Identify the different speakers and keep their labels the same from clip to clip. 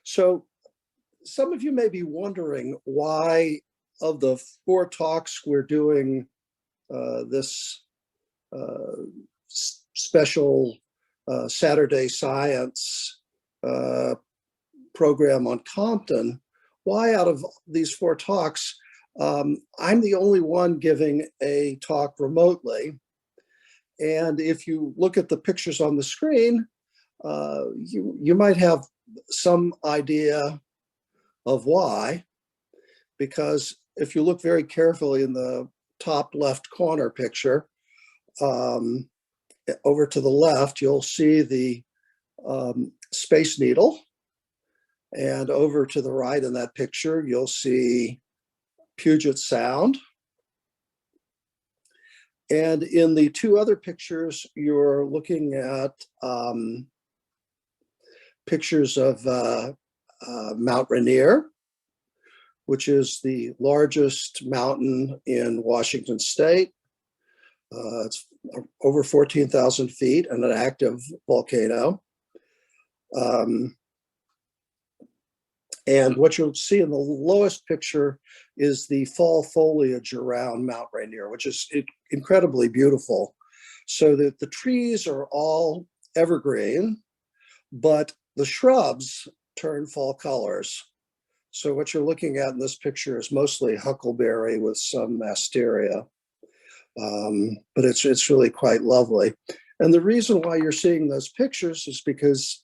Speaker 1: So some of you may be wondering why, of the 4 talks we're doing this special Saturday Science program on Compton, why out of these 4 talks, I'm the only one giving a talk remotely. And if you look at the pictures on the screen, you might have some idea of why, because if you look very carefully in the top left corner picture, over to the left, you'll see the Space Needle. And over to the right in that picture, you'll see Puget Sound. And in the 2 other pictures, you're looking at pictures of Mount Rainier, which is the largest mountain in Washington State. It's over 14,000 feet and an active volcano. And what you'll see in the lowest picture is the fall foliage around Mount Rainier, which is incredibly beautiful. So that the trees are all evergreen, but the shrubs turn fall colors. So what you're looking at in this picture is mostly huckleberry with some asteria. But it's really quite lovely. And the reason why you're seeing those pictures is because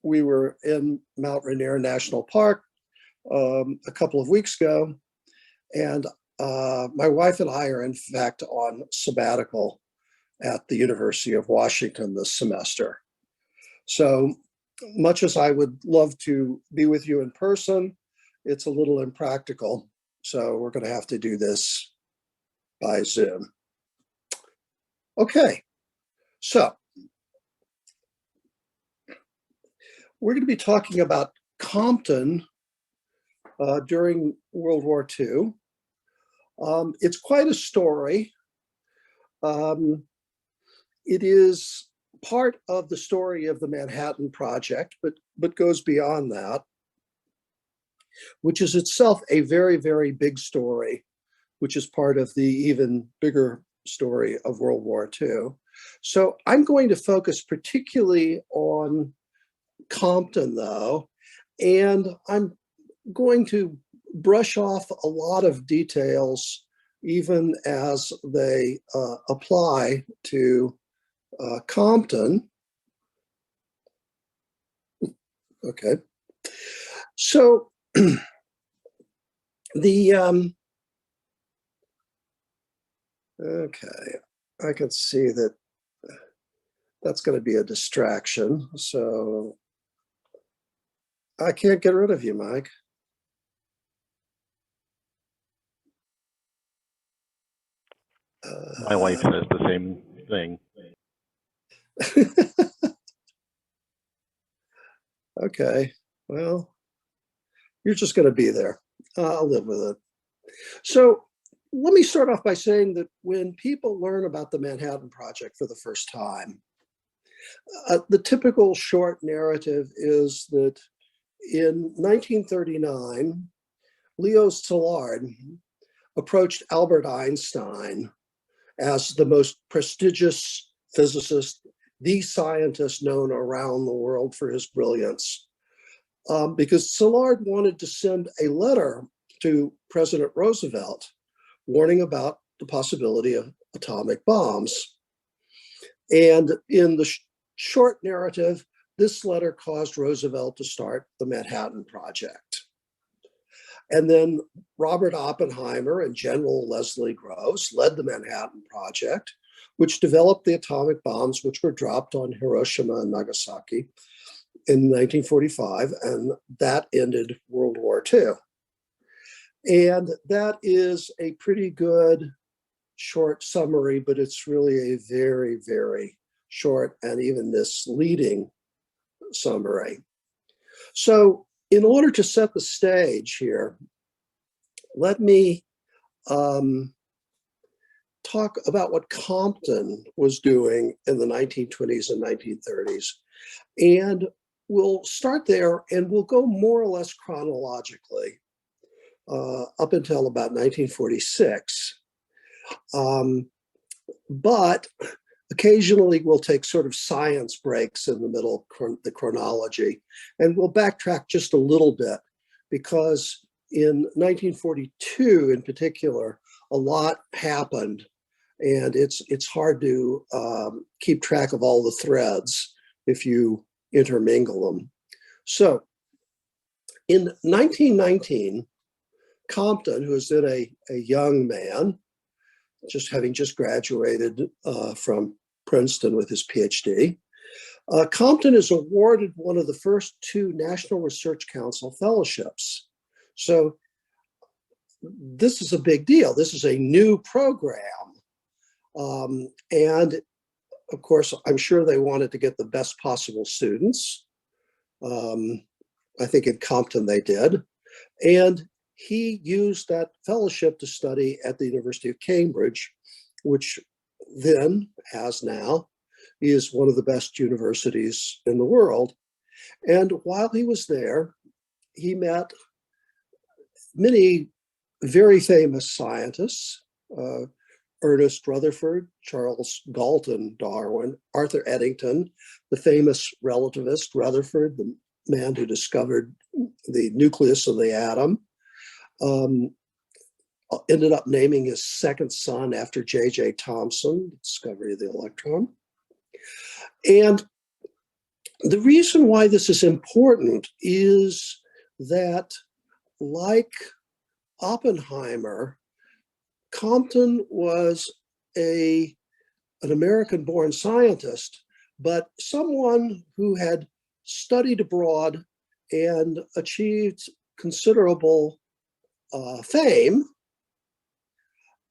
Speaker 1: we were in Mount Rainier National Park a couple of weeks ago, and my wife and I are in fact on sabbatical at the University of Washington this semester. So much as I would love to be with you in person, it's a little impractical. So we're going to have to do this by Zoom. Okay, so we're going to be talking about Compton during World War II. It's quite a story. It is part of the story of the Manhattan Project, but goes beyond that, which is itself a very, very big story, which is part of the even bigger story of World War II. So I'm going to focus particularly on Compton, though, and I'm going to brush off a lot of details, even as they apply to Compton. Okay, so okay, I can see that that's going to be a distraction, so I can't get rid of you, Mike.
Speaker 2: My wife says the same thing.
Speaker 1: Okay, well, you're just going to be there. I'll live with it. So let me start off by saying that when people learn about the Manhattan Project for the first time, the typical short narrative is that in 1939, Leo Szilard approached Albert Einstein as the most prestigious physicist, the scientist known around the world for his brilliance, because Szilard wanted to send a letter to President Roosevelt warning about the possibility of atomic bombs. And in the short narrative, this letter caused Roosevelt to start the Manhattan Project. And then Robert Oppenheimer and General Leslie Groves led the Manhattan Project, which developed the atomic bombs which were dropped on Hiroshima and Nagasaki in 1945, and that ended World War II. And that is a pretty good short summary, but it's really a very, very short and even misleading summary. So in order to set the stage here, let me talk about what Compton was doing in the 1920s and 1930s, and we'll start there and we'll go more or less chronologically up until about 1946. But occasionally we'll take sort of science breaks in the middle of the chronology, and we'll backtrack just a little bit because in 1942 in particular, a lot happened, and it's hard to keep track of all the threads if you intermingle them. So in 1919, Compton, who was then a young man, having just graduated from Princeton with his PhD, Compton is awarded one of the first 2 National Research Council fellowships. So this is a big deal. This is a new program. And of course, I'm sure they wanted to get the best possible students. I think in Compton they did. And he used that fellowship to study at the University of Cambridge, which then, as now, is one of the best universities in the world. And while he was there, he met many very famous scientists, Ernest Rutherford, Charles Galton Darwin, Arthur Eddington, the famous relativist Rutherford, the man who discovered the nucleus of the atom, ended up naming his second son after J.J. Thomson, the discovery of the electron. And the reason why this is important is that, like Oppenheimer, Compton was an American-born scientist, but someone who had studied abroad and achieved considerable fame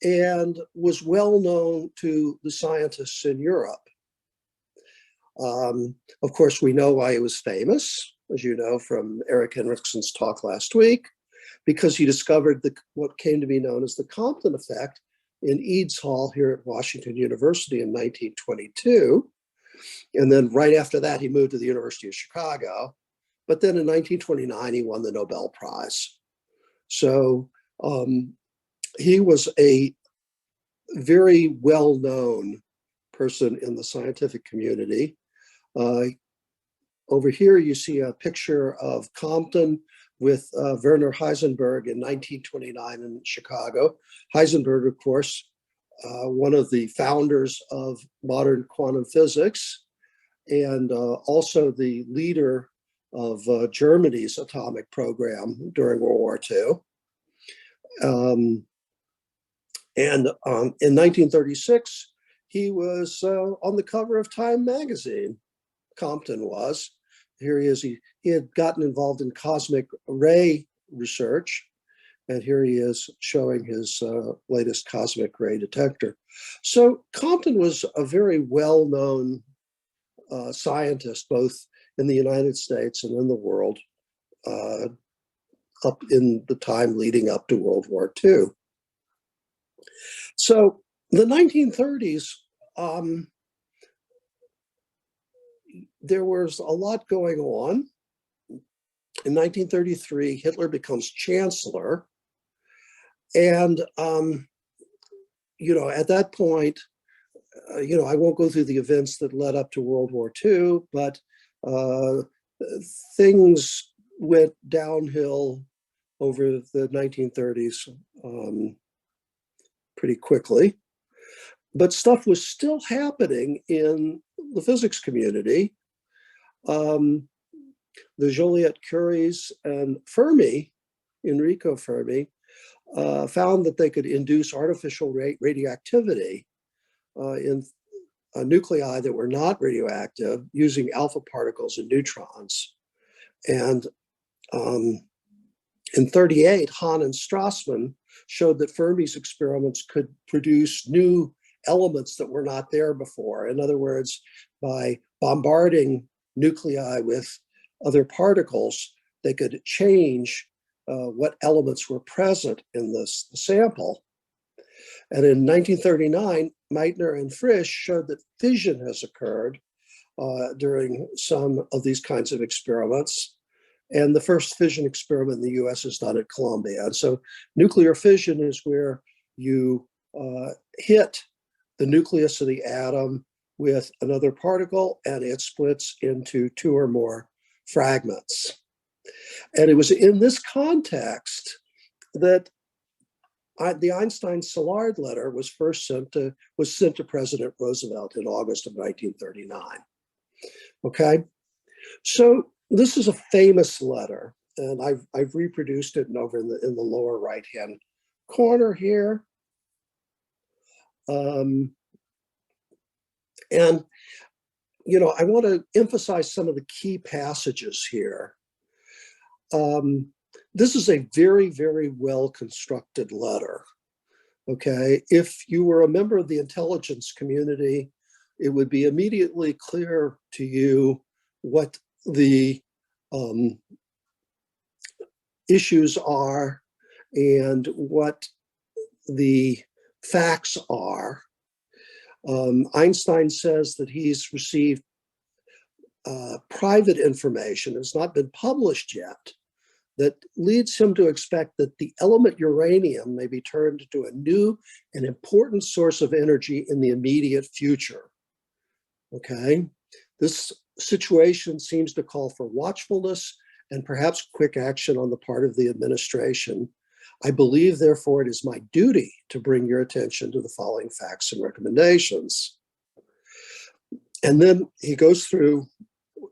Speaker 1: and was well known to the scientists in Europe. Of course, we know why he was famous, as you know from Eric Henrikson's talk last week, because he discovered what came to be known as the Compton effect in Eads Hall here at Washington University in 1922. And then right after that, he moved to the University of Chicago. But then in 1929, he won the Nobel Prize. So he was a very well-known person in the scientific community. Over here, you see a picture of Compton with Werner Heisenberg in 1929 in Chicago. Heisenberg, of course, one of the founders of modern quantum physics, and also the leader of Germany's atomic program during World War II. In 1936, he was on the cover of Time magazine. Compton was. Here he is. He had gotten involved in cosmic ray research, and here he is showing his latest cosmic ray detector. So Compton was a very well-known scientist, both in the United States and in the world, up in the time leading up to World War II. So the 1930s, there was a lot going on. In 1933, Hitler becomes chancellor. And, at that point, I won't go through the events that led up to World War II, but things went downhill over the 1930s pretty quickly. But stuff was still happening in the physics community. The Joliot-Curies and Fermi, Enrico Fermi, found that they could induce artificial radioactivity in nuclei that were not radioactive using alpha particles and neutrons. And in 1938, Hahn and Strassmann showed that Fermi's experiments could produce new elements that were not there before. In other words, by bombarding nuclei with other particles, they could change what elements were present in the sample. And in 1939, Meitner and Frisch showed that fission has occurred during some of these kinds of experiments. And the first fission experiment in the US is done at Columbia. And so nuclear fission is where you hit the nucleus of the atom with another particle and it splits into two or more fragments. And it was in this context that the Einstein-Szilard letter was sent to President Roosevelt in August of 1939. Okay, so this is a famous letter, and I've reproduced it over in the lower right-hand corner here. And you know, I want to emphasize some of the key passages here. This is a very, very well constructed letter. Okay, if you were a member of the intelligence community, it would be immediately clear to you what the issues are and what the facts are. Einstein says that he's received private information, it's not been published yet, that leads him to expect that the element uranium may be turned into a new and important source of energy in the immediate future. Okay, this situation seems to call for watchfulness and perhaps quick action on the part of the administration. I believe, therefore, it is my duty to bring your attention to the following facts and recommendations. And then he goes through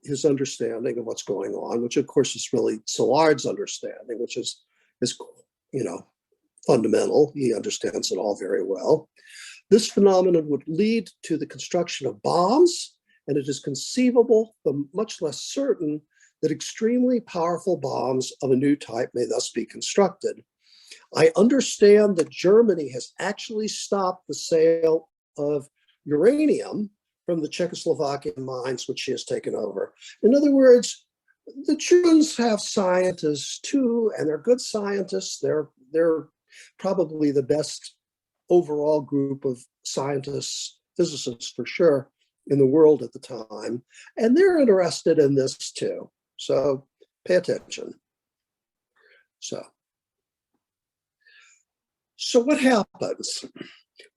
Speaker 1: his understanding of what's going on, which of course is really Szilard's understanding, which is you know, fundamental. He understands it all very well. This phenomenon would lead to the construction of bombs, and it is conceivable, but much less certain, that extremely powerful bombs of a new type may thus be constructed. I understand that Germany has actually stopped the sale of uranium from the Czechoslovakian mines, which she has taken over. In other words, the Germans have scientists too, and they're good scientists. They're probably the best overall group of scientists, physicists for sure, in the world at the time. And they're interested in this too. So pay attention. So what happens?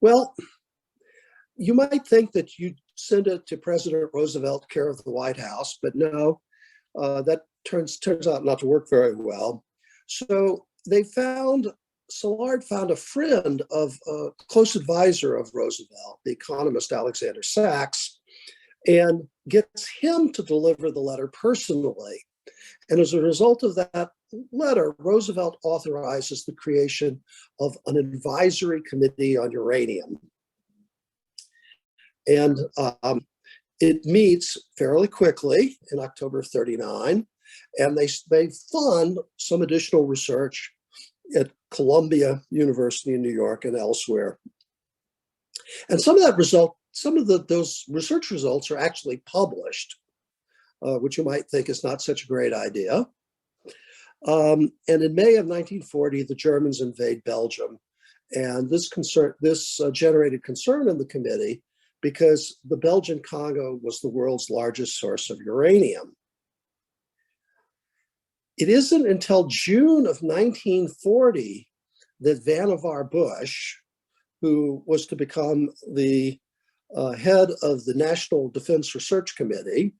Speaker 1: Well, you might think that you send it to President Roosevelt, care of the White House, but no, that turns out not to work very well. So Szilard found a friend of a close advisor of Roosevelt, the economist Alexander Sachs, and gets him to deliver the letter personally. And as a result of that letter, Roosevelt authorizes the creation of an advisory committee on uranium. And it meets fairly quickly in October of '39, and they fund some additional research at Columbia University in New York and elsewhere. And some of those research results are actually published, which you might think is not such a great idea. And in May of 1940, the Germans invade Belgium, and this generated concern in the committee because the Belgian Congo was the world's largest source of uranium. It isn't until June of 1940 that Vannevar Bush, who was to become the head of the National Defense Research Committee,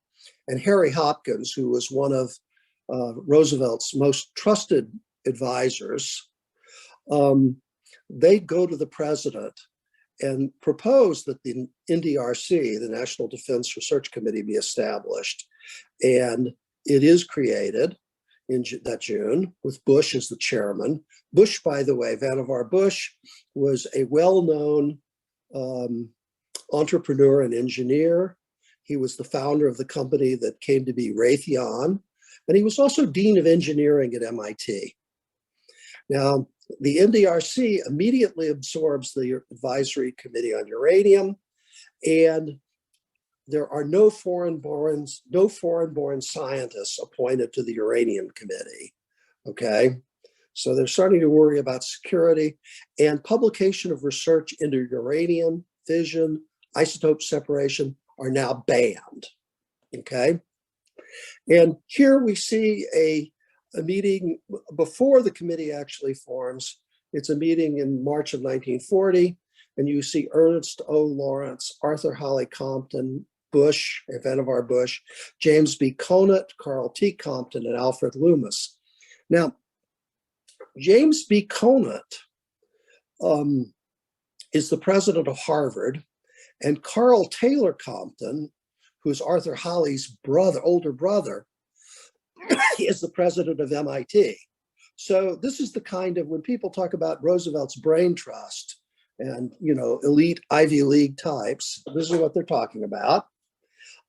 Speaker 1: and Harry Hopkins, who was one of Roosevelt's most trusted advisors, they go to the president and propose that the NDRC, the National Defense Research Committee, be established. And it is created in that June with Bush as the chairman. Bush, by the way, Vannevar Bush, was a well-known entrepreneur and engineer. He was the founder of the company that came to be Raytheon, and he was also dean of engineering at MIT. Now, the NDRC immediately absorbs the advisory committee on uranium, and there are no foreign-born scientists appointed to the uranium committee. Okay, so they're starting to worry about security, and publication of research into uranium, fission, isotope separation are now banned. okay? And here we see a meeting before the committee actually forms. It's a meeting in March of 1940, and you see Ernest O. Lawrence, Arthur Holly Compton, Bush, Vannevar Bush, James B. Conant, Carl T. Compton, and Alfred Loomis. Now, James B. Conant is the president of Harvard, and Carl Taylor Compton, who's Arthur Holly's older brother, is the president of MIT. So this is the kind of, when people talk about Roosevelt's brain trust and, elite Ivy League types, this is what they're talking about.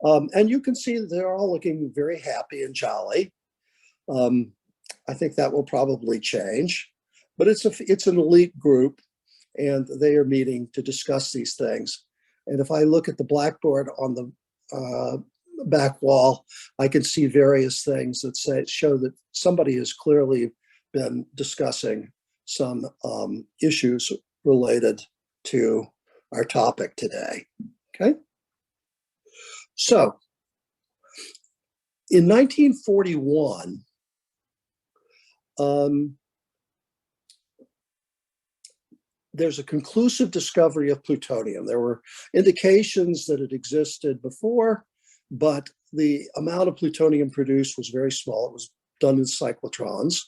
Speaker 1: And you can see that they're all looking very happy and jolly. I think that will probably change, but it's an elite group, and they are meeting to discuss these things. And if I look at the blackboard on the back wall, I can see various things that show that somebody has clearly been discussing some issues related to our topic today. Okay. So in 1941, there's a conclusive discovery of plutonium. There were indications that it existed before, but the amount of plutonium produced was very small. It was done in cyclotrons.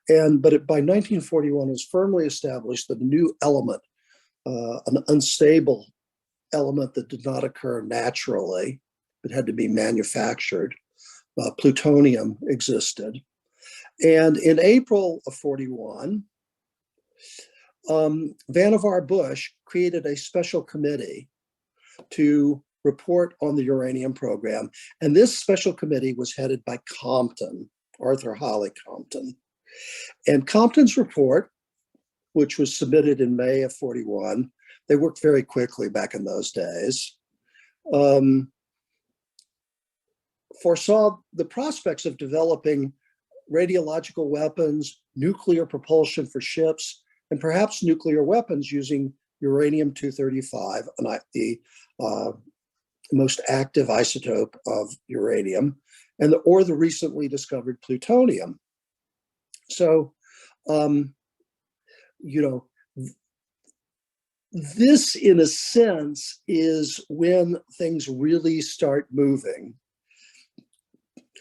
Speaker 1: But by 1941, it was firmly established that a new element, an unstable element that did not occur naturally, it had to be manufactured, plutonium existed. And in April of 41, Vannevar Bush created a special committee to report on the uranium program. And this special committee was headed by Compton, Arthur Holly Compton. And Compton's report, which was submitted in May of 41, they worked very quickly back in those days, foresaw the prospects of developing radiological weapons, nuclear propulsion for ships, and perhaps nuclear weapons using uranium-235, the most active isotope of uranium, or the recently discovered plutonium. So, this, in a sense, is when things really start moving.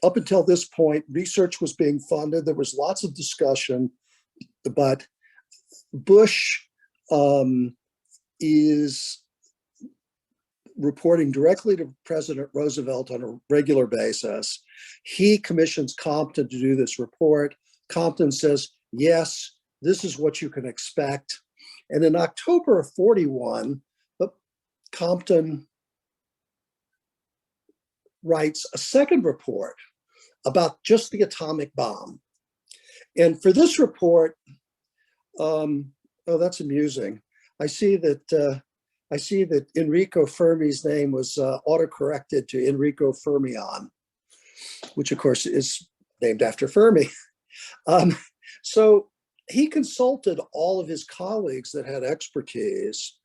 Speaker 1: Up until this point, research was being funded. There was lots of discussion, but Bush is reporting directly to President Roosevelt on a regular basis. He commissions Compton to do this report. Compton says, yes, this is what you can expect. And in October of 41, Compton writes a second report about just the atomic bomb. And for this report, oh, that's amusing. I see that Enrico Fermi's name was autocorrected to Enrico Fermion, which of course is named after Fermi. So he consulted all of his colleagues that had expertise.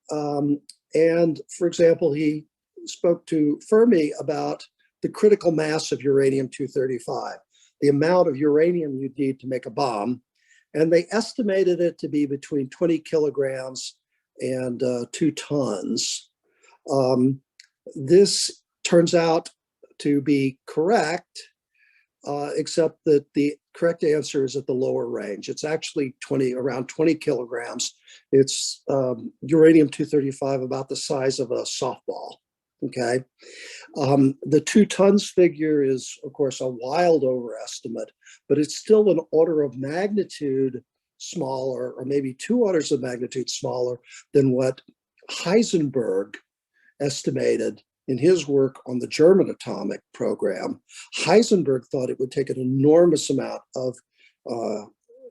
Speaker 1: And for example, he spoke to Fermi about the critical mass of uranium-235, the amount of uranium you'd need to make a bomb. And they estimated it to be between 20 kilograms and 2 tons. This turns out to be correct, except that the correct answer is at the lower range. It's actually around 20 kilograms. It's uranium-235, about the size of a softball. Okay. The 2 tons figure is, of course, a wild overestimate, but it's still an order of magnitude smaller, or maybe 2 orders of magnitude smaller than what Heisenberg estimated in his work on the German atomic program. Heisenberg thought it would take an enormous amount of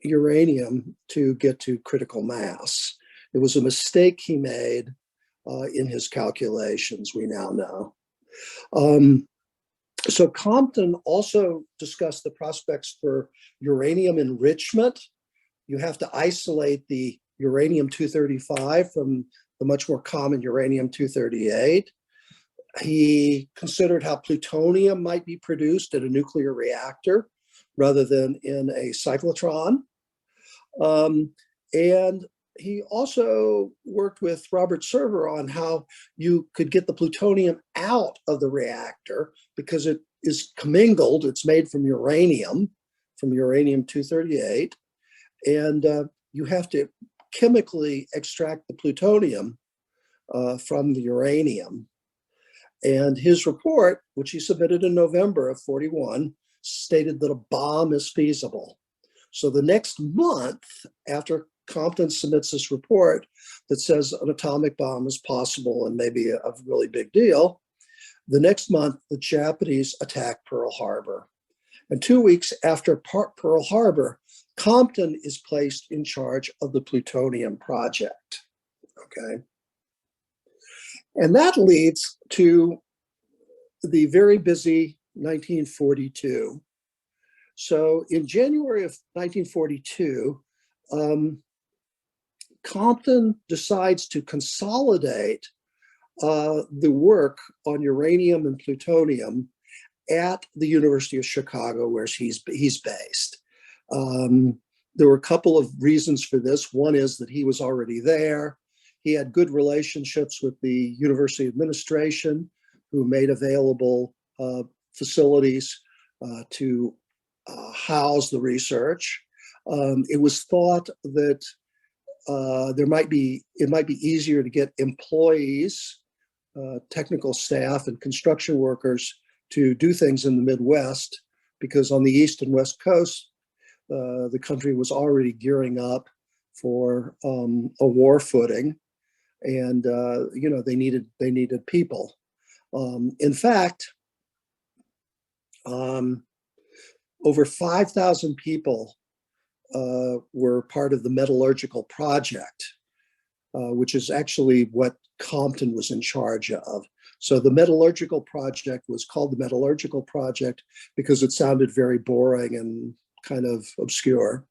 Speaker 1: uranium to get to critical mass. It was a mistake he made in his calculations, we now know. So Compton also discussed the prospects for uranium enrichment. You have to isolate the uranium-235 from the much more common uranium-238. He considered how plutonium might be produced in a nuclear reactor rather than in a cyclotron. And he also worked with Robert Server on how you could get the plutonium out of the reactor because it is commingled. It's made from uranium-238, and you have to chemically extract the plutonium from the uranium. And his report, which he submitted in November of 41, stated that a bomb is feasible. So the next month, after Compton submits this report that says an atomic bomb is possible and maybe a really big deal, the next month, the Japanese attack Pearl Harbor. And 2 weeks after Pearl Harbor, Compton is placed in charge of the plutonium project. Okay. And that leads to the very busy 1942. So in January of 1942, Compton decides to consolidate the work on uranium and plutonium at the University of Chicago, where he's based. There were a couple of reasons for this. One is that he was already there. He had good relationships with the university administration, who made available facilities to house the research. It was thought that it might be easier to get employees, technical staff, and construction workers to do things in the Midwest, because on the East and West Coast, the country was already gearing up for a war footing, and they needed people. In fact, over 5,000 people were part of the metallurgical project, which is actually what Compton was in charge of. So the metallurgical project was called the Metallurgical Project because it sounded very boring and kind of obscure.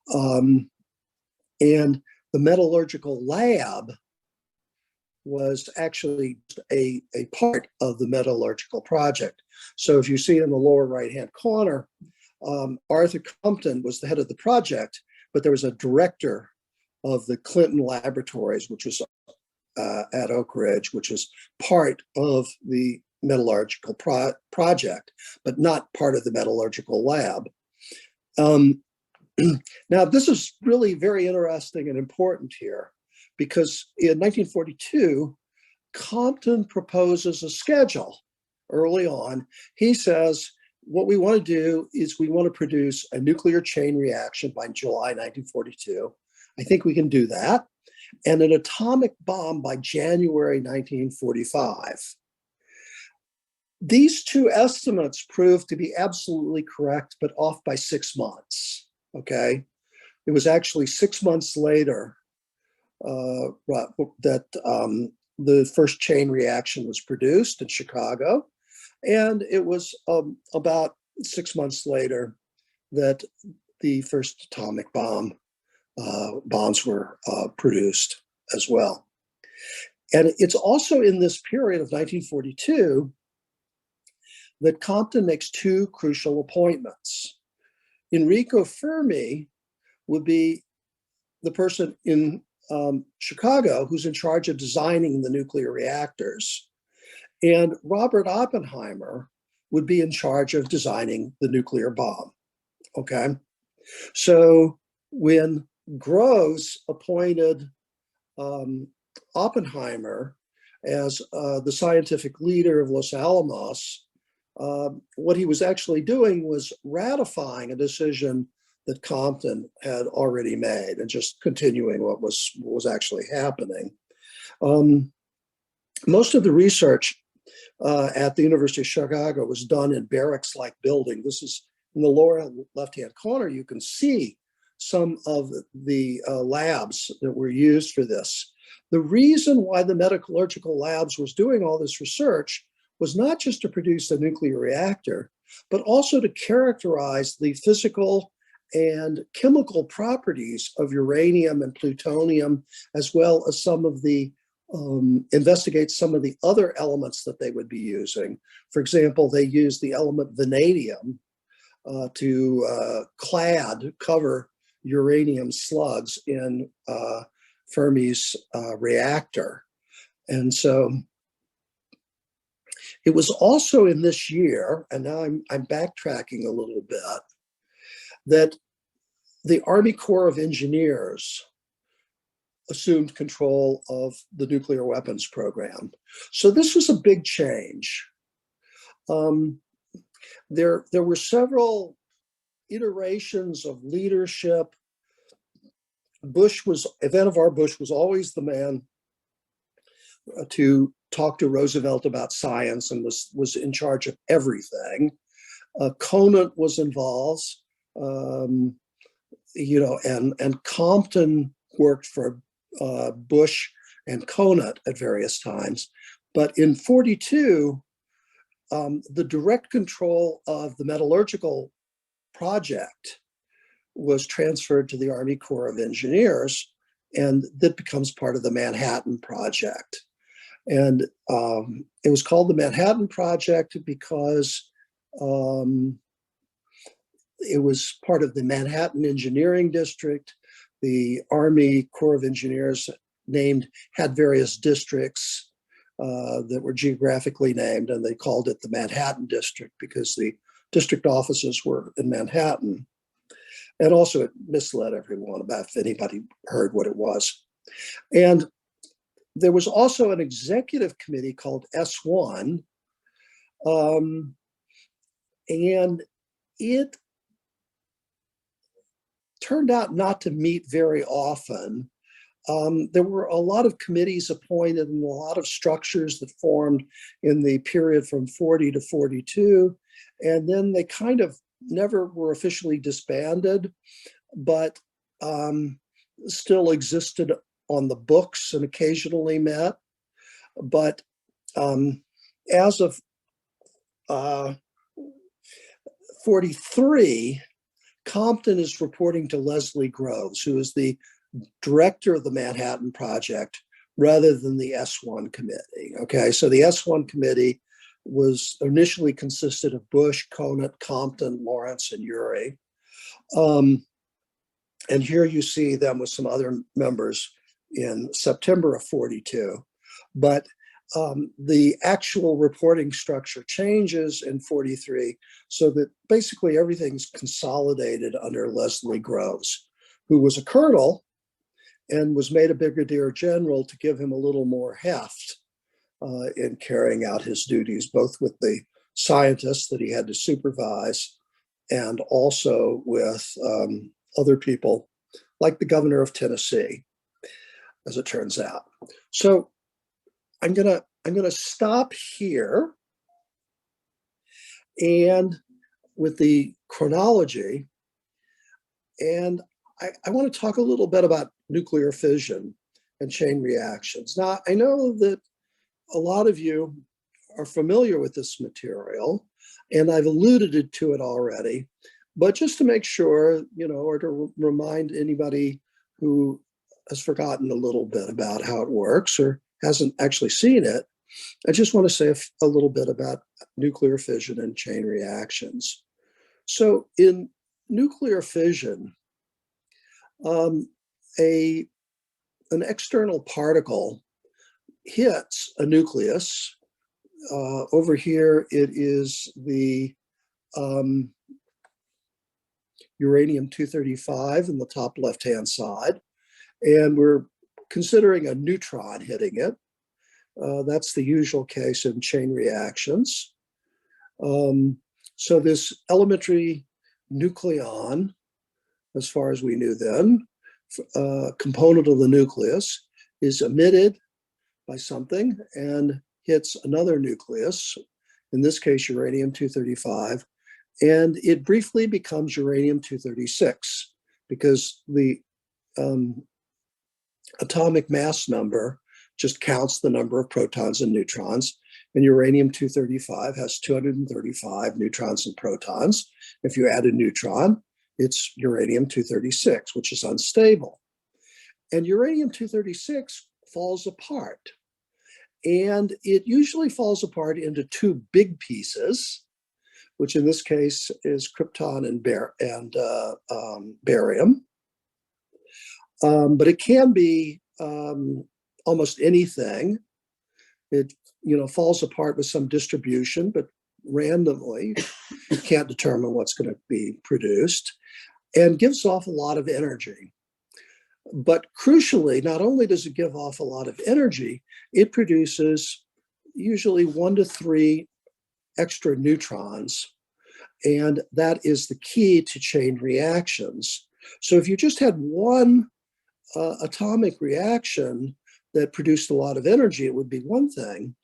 Speaker 1: And the metallurgical lab was actually a part of the metallurgical project. So if you see in the lower right-hand corner, Arthur Compton was the head of the project, but there was a director of the Clinton Laboratories, which was at Oak Ridge, which is part of the metallurgical project, but not part of the metallurgical lab. Now, this is really very interesting and important here, because in 1942, Compton proposes a schedule early on. He says, what we want to do is we want to produce a nuclear chain reaction by July 1942. I think we can do that. And an atomic bomb by January 1945. These two estimates proved to be absolutely correct, but off by 6 months, okay? It was actually 6 months later that the first chain reaction was produced in Chicago. And it was about 6 months later that the first atomic bombs were produced as well. And it's also in this period of 1942 that Compton makes two crucial appointments. Enrico Fermi would be the person in Chicago who's in charge of designing the nuclear reactors. And Robert Oppenheimer would be in charge of designing the nuclear bomb, okay? So when Gross appointed Oppenheimer as the scientific leader of Los Alamos, what he was actually doing was ratifying a decision that Compton had already made and just continuing what was actually happening. Most of the research at the University of Chicago was done in barracks-like building. This is in the lower left-hand corner. You can see some of the labs that were used for this. The reason why the metallurgical labs was doing all this research was not just to produce a nuclear reactor, but also to characterize the physical and chemical properties of uranium and plutonium, as well as some of the investigate some of the other elements that they would be using. For example, they used the element vanadium to cover uranium slugs in Fermi's reactor. And so it was also in this year, and now I'm backtracking a little bit, that the Army Corps of Engineers assumed control of the nuclear weapons program. So this was a big change. There were several iterations of leadership. Vannevar Bush was always the man to talk to Roosevelt about science and was in charge of everything. Conant was involved, and Compton worked for Bush and Conant at various times. But in 42, the direct control of the metallurgical project was transferred to the Army Corps of Engineers, and that becomes part of the Manhattan Project. And it was called the Manhattan Project because it was part of the Manhattan Engineering District. The Army Corps of Engineers had various districts that were geographically named, and they called it the Manhattan District because the district offices were in Manhattan. And also it misled everyone about if anybody heard what it was. And there was also an executive committee called S1, and it turned out not to meet very often. There were a lot of committees appointed and a lot of structures that formed in the period from 40 to 42. And then they kind of never were officially disbanded, but still existed on the books and occasionally met. But as of 43, Compton is reporting to Leslie Groves, who is the director of the Manhattan Project, rather than the S1 committee. Okay, so the S1 committee was initially consisted of Bush, Conant, Compton, Lawrence, and Urey. And here you see them with some other members in September of 42. But the actual reporting structure changes in 43, so that basically everything's consolidated under Leslie Groves, who was a colonel and was made a brigadier general to give him a little more heft in carrying out his duties, both with the scientists that he had to supervise and also with other people, like the governor of Tennessee, as it turns out. So I'm gonna stop here, and with the chronology, and I want to talk a little bit about nuclear fission and chain reactions. Now, I know that a lot of you are familiar with this material, and I've alluded to it already, but just to make sure, or to remind anybody who has forgotten a little bit about how it works or hasn't actually seen it, I just want to say a little bit about nuclear fission and chain reactions. So in nuclear fission, an external particle hits a nucleus. Over here, it is the uranium-235 in the top left-hand side, and we're considering a neutron hitting it. That's the usual case in chain reactions. So this elementary nucleon, as far as we knew then, component of the nucleus, is emitted by something and hits another nucleus, in this case uranium-235, and it briefly becomes uranium-236 because the atomic mass number just counts the number of protons and neutrons, and uranium-235 has 235 neutrons and protons. If you add a neutron, it's uranium-236, which is unstable. And uranium-236 falls apart. And it usually falls apart into two big pieces, which in this case is krypton and barium. But it can be almost anything. It falls apart with some distribution, but randomly. You can't determine what's going to be produced, and gives off a lot of energy. But crucially, not only does it give off a lot of energy, it produces usually 1 to 3 extra neutrons. And that is the key to chain reactions. So if you just had one atomic reaction that produced a lot of energy, it would be one thing.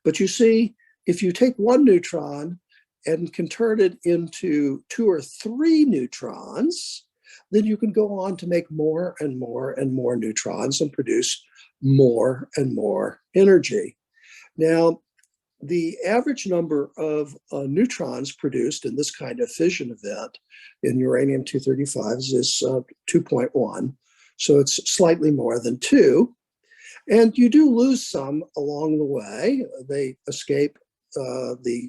Speaker 1: But you see, if you take one neutron and can turn it into 2 or 3 neutrons, then you can go on to make more and more and more neutrons and produce more and more energy. Now, the average number of neutrons produced in this kind of fission event in uranium-235 is 2.1. So it's slightly more than 2. And you do lose some along the way. They escape the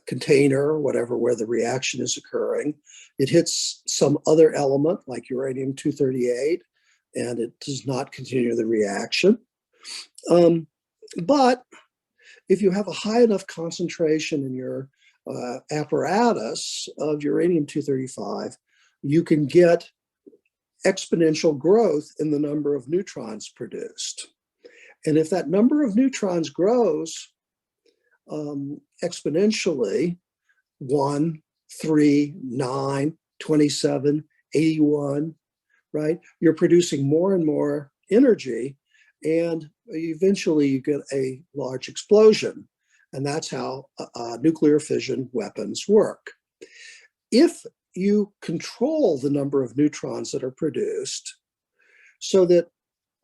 Speaker 1: container, whatever, where the reaction is occurring. It hits some other element like uranium-238, and it does not continue the reaction. But if you have a high enough concentration in your apparatus of uranium-235, you can get exponential growth in the number of neutrons produced. And if that number of neutrons grows exponentially, 1, 3, 9, 27, 81, right? You're producing more and more energy, and eventually you get a large explosion. And that's how nuclear fission weapons work. If you control the number of neutrons that are produced so that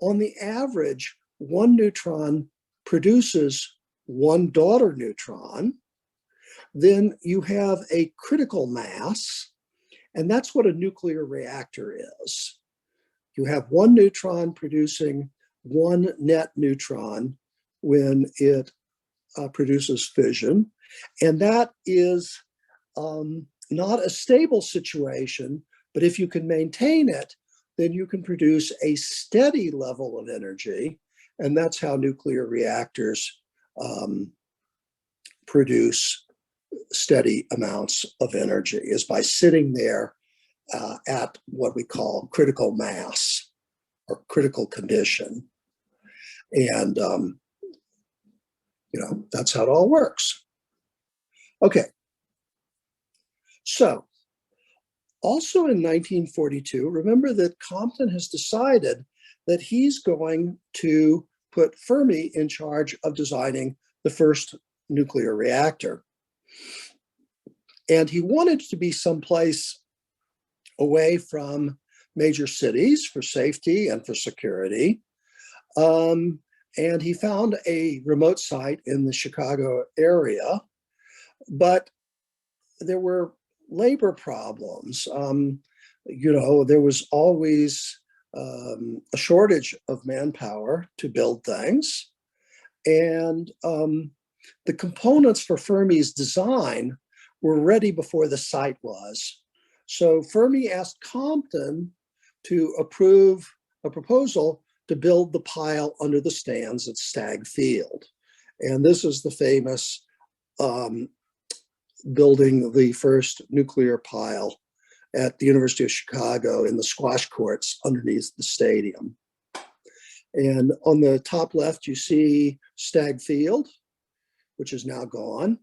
Speaker 1: on the average, one neutron produces one daughter neutron, then you have a critical mass, and that's what a nuclear reactor is. You have one neutron producing one net neutron when it produces fission, and that is not a stable situation, but if you can maintain it, then you can produce a steady level of energy, and that's how nuclear reactors produce steady amounts of energy, is by sitting there at what we call critical mass or critical condition. And, that's how it all works. Okay. So also in 1942, remember that Compton has decided that he's going to put Fermi in charge of designing the first nuclear reactor. And he wanted to be someplace away from major cities for safety and for security. And he found a remote site in the Chicago area, but there were labor problems. There was always a shortage of manpower to build things. And the components for Fermi's design were ready before the site was. So Fermi asked Compton to approve a proposal to build the pile under the stands at Stagg Field. And this is the famous building the first nuclear pile at the University of Chicago in the squash courts underneath the stadium. And on the top left, you see Stagg Field, which is now gone.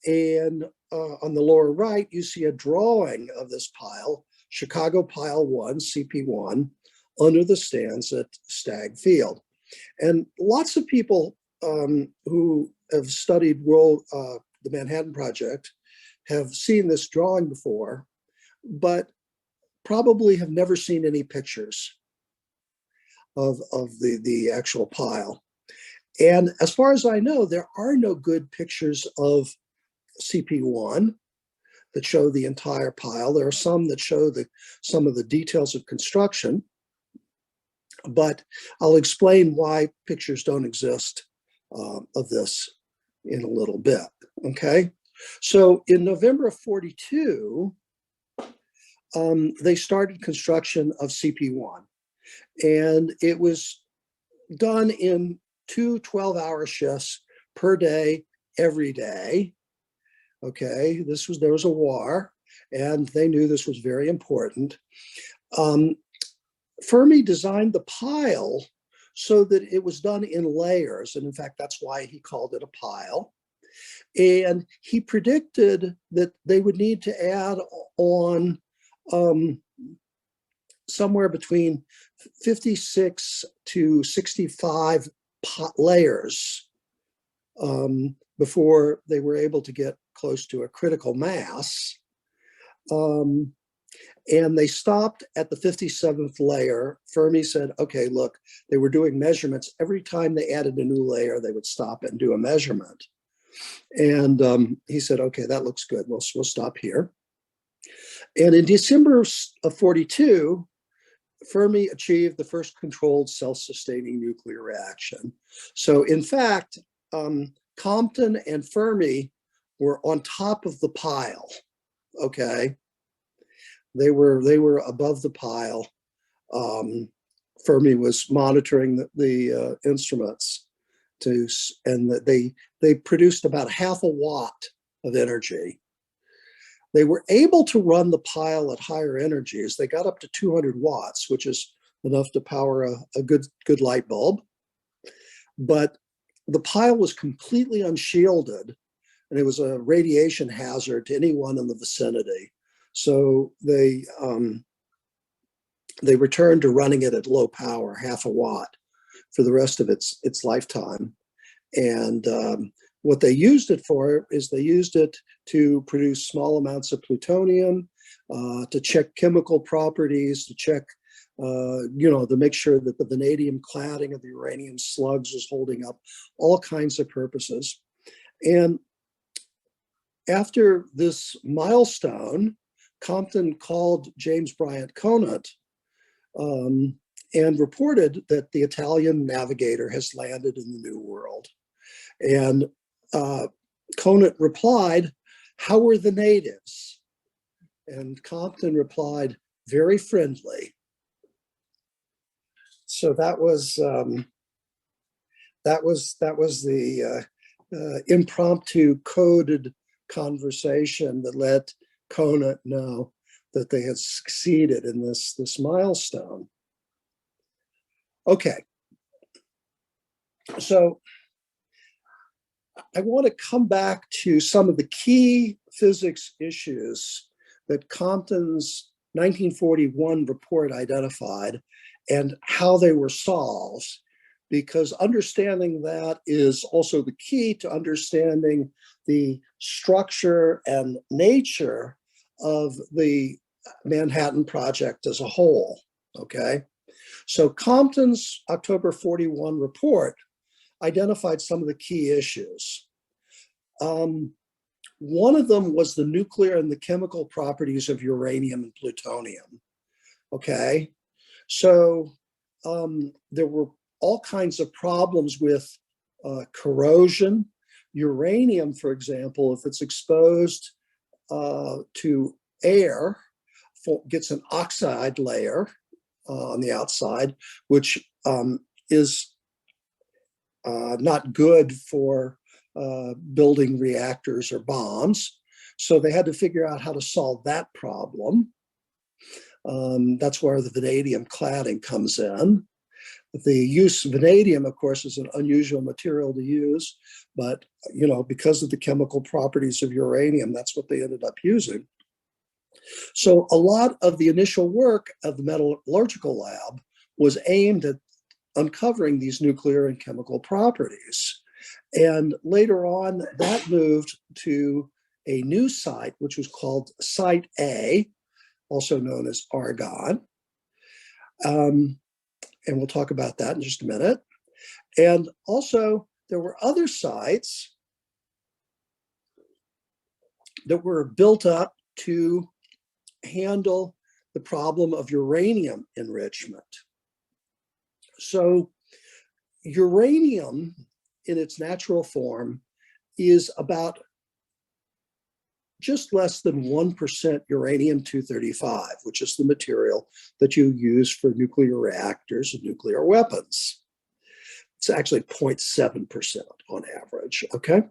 Speaker 1: And on the lower right, you see a drawing of this pile, Chicago Pile 1, CP1, under the stands at Stagg Field. And lots of people who have studied the Manhattan Project have seen this drawing before, but probably have never seen any pictures of the actual pile. And as far as I know, there are no good pictures of CP1 that show the entire pile. There are some that show some of the details of construction. But I'll explain why pictures don't exist of this in a little bit, okay? So in November of 42, they started construction of CP1, and it was done in 2 12-hour shifts per day, every day. Okay, there was a war, and they knew this was very important. Fermi designed the pile so that it was done in layers, and in fact, that's why he called it a pile. And he predicted that they would need to add on somewhere between 56 to 65 layers before they were able to get close to a critical mass. And they stopped at the 57th layer. Fermi said, okay, look, they were doing measurements. Every time they added a new layer, they would stop and do a measurement. And he said, okay, that looks good. We'll stop here. And in December of 42, Fermi achieved the first controlled self-sustaining nuclear reaction. So in fact, Compton and Fermi were on top of the pile, okay? They were above the pile. Fermi was monitoring the instruments and they produced about half a watt of energy. They were able to run the pile at higher energies. They got up to 200 watts, which is enough to power a good light bulb. But the pile was completely unshielded, and it was a radiation hazard to anyone in the vicinity. So they returned to running it at low power, half a watt, for the rest of its lifetime. And what they used it for is they used it to produce small amounts of plutonium, to check chemical properties, to check, to make sure that the vanadium cladding of the uranium slugs was holding up, all kinds of purposes. And after this milestone, Compton called James Bryant Conant and reported that the Italian navigator has landed in the New World. And Conant replied, "How were the natives?" And Compton replied, "Very friendly." So that was the impromptu coded conversation that let Conant know that they had succeeded in this milestone. Okay, so I want to come back to some of the key physics issues that Compton's 1941 report identified and how they were solved, because understanding that is also the key to understanding the structure and nature of the Manhattan Project as a whole, okay? So Compton's October 41 report identified some of the key issues. One of them was the nuclear and the chemical properties of uranium and plutonium, okay? So there were all kinds of problems with corrosion. Uranium, for example, if it's exposed to air, gets an oxide layer on the outside, which is not good for building reactors or bombs. So they had to figure out how to solve that problem. That's where the vanadium cladding comes in. The use of vanadium, of course, is an unusual material to use, but because of the chemical properties of uranium, that's what they ended up using. So a lot of the initial work of the metallurgical lab was aimed at uncovering these nuclear and chemical properties. And later on, that moved to a new site, which was called Site A, also known as Argonne. And we'll talk about that in just a minute. And also, there were other sites that were built up to handle the problem of uranium enrichment. So uranium in its natural form is about just less than 1% uranium-235, which is the material that you use for nuclear reactors and nuclear weapons. It's actually 0.7% on average, okay?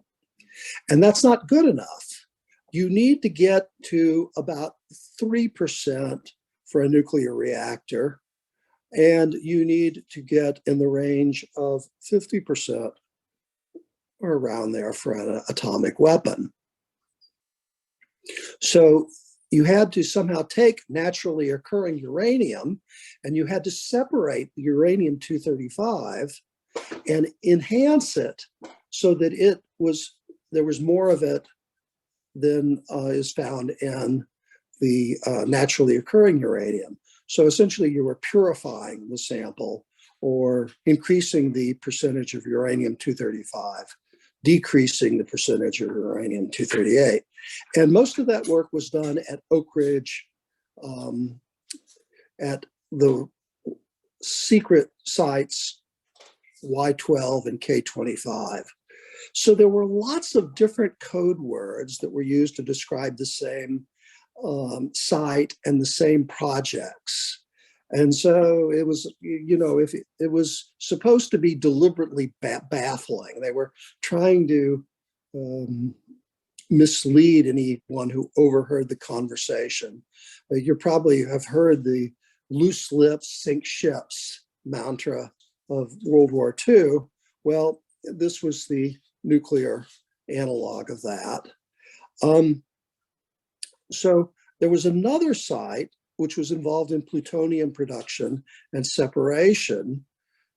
Speaker 1: And that's not good enough. You need to get to about 3% for a nuclear reactor, and you need to get in the range of 50% or around there for an atomic weapon. So you had to somehow take naturally occurring uranium, and you had to separate the uranium-235 and enhance it so that there was more of it than is found in the naturally occurring uranium. So essentially you were purifying the sample or increasing the percentage of uranium-235, decreasing the percentage of uranium-238. And most of that work was done at Oak Ridge, at the secret sites Y12 and K25. So there were lots of different code words that were used to describe the same site and the same projects. And so it was, if it was supposed to be deliberately baffling. They were trying to mislead anyone who overheard the conversation. You probably have heard the loose lips sink ships mantra of World War II. Well, this was the nuclear analog of that. So there was another site which was involved in plutonium production and separation.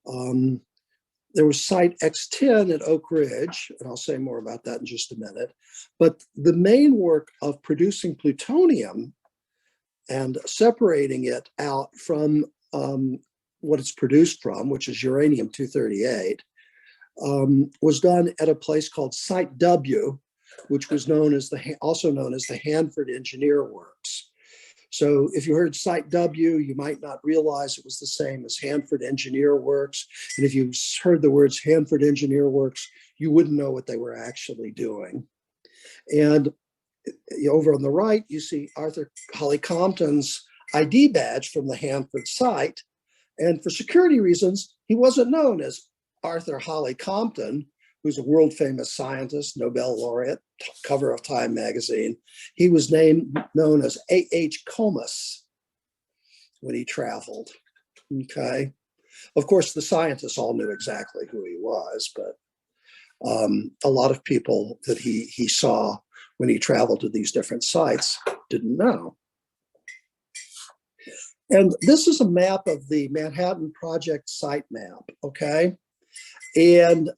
Speaker 1: There was site X10 at Oak Ridge, and I'll say more about that in just a minute. But the main work of producing plutonium and separating it out from what it's produced from, which is uranium-238, was done at a place called Site W, which was also known as the Hanford Engineer Works. So if you heard Site W, you might not realize it was the same as Hanford Engineer Works. And if you heard the words Hanford Engineer Works, you wouldn't know what they were actually doing. And over on the right, you see Holly Compton's ID badge from the Hanford site. And for security reasons, he wasn't known as Arthur Holly Compton, who's a world famous scientist, Nobel laureate, cover of Time magazine. He was known as A.H. Comus when he traveled, okay? Of course, the scientists all knew exactly who he was, but a lot of people that he saw when he traveled to these different sites didn't know. And this is a map of the Manhattan Project site map, okay? And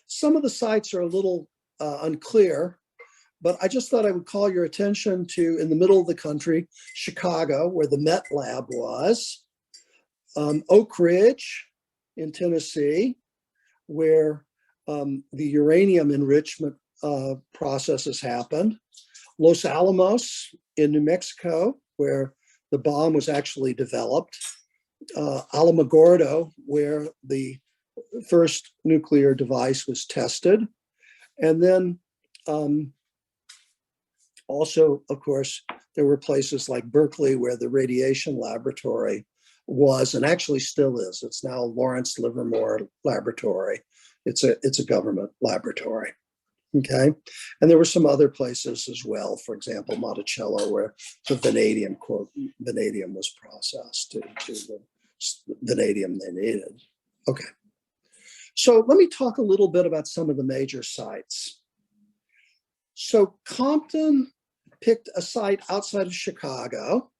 Speaker 1: some of the sites are a little unclear, but I just thought I would call your attention to, in the middle of the country, Chicago, where the Met Lab was, Oak Ridge in Tennessee, where the uranium enrichment processes happened, Los Alamos in New Mexico, where the bomb was actually developed, Alamogordo, where the first nuclear device was tested. And then also, of course, there were places like Berkeley where the radiation laboratory was and actually still is. It's now Lawrence Livermore Laboratory. It's a government laboratory, okay? And there were some other places as well, for example, Monticello, where the vanadium, quote, vanadium was processed to the vanadium they needed. Okay. So let me talk a little bit about some of the major sites. So Compton picked a site outside of Chicago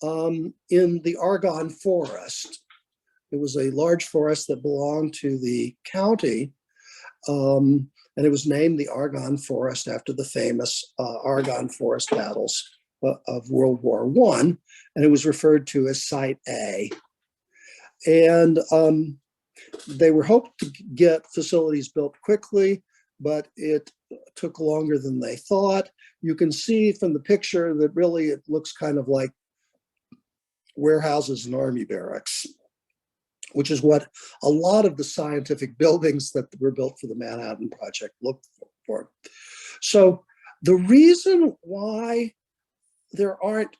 Speaker 1: in the Argonne Forest. It was a large forest that belonged to the county, and it was named the Argonne Forest after the famous Argonne Forest battles of World War I, and it was referred to as Site A. And they were hoped to get facilities built quickly, but it took longer than they thought. You can see from the picture that really it looks kind of like warehouses and army barracks. which is what a lot of the scientific buildings that were built for the Manhattan Project looked for. So the reason why there aren't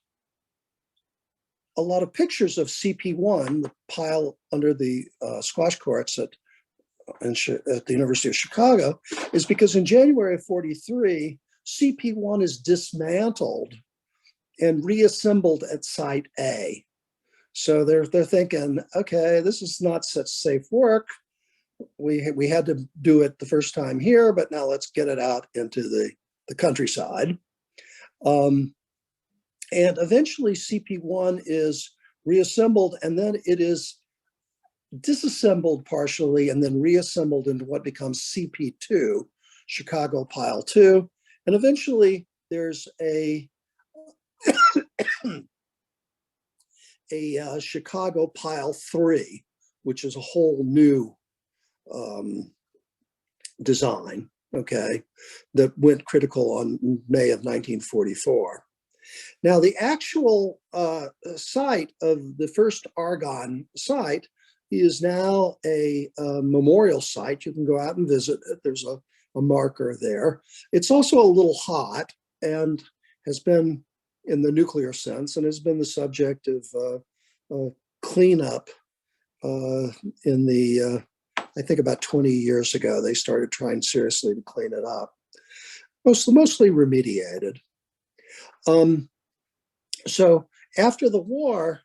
Speaker 1: a lot of pictures of CP1, the pile under the squash courts at the University of Chicago, is because in January of 43, CP1 is dismantled and reassembled at Site A. So they're thinking, okay, this is not such safe work. We had to do it the first time here, but now let's get it out into the countryside. And eventually CP1 is reassembled, and then it is disassembled partially and then reassembled into what becomes CP2, Chicago Pile 2. And eventually there's a Chicago Pile 3, which is a whole new design, okay, that went critical on May of 1944. Now, the actual site of the first Argonne site is now a memorial site. You can go out and visit it. There's a marker there. It's also a little hot and has been, in the nuclear sense, and has been the subject of cleanup in the, I think about 20 years ago, they started trying seriously to clean it up. Mostly remediated. So after the war,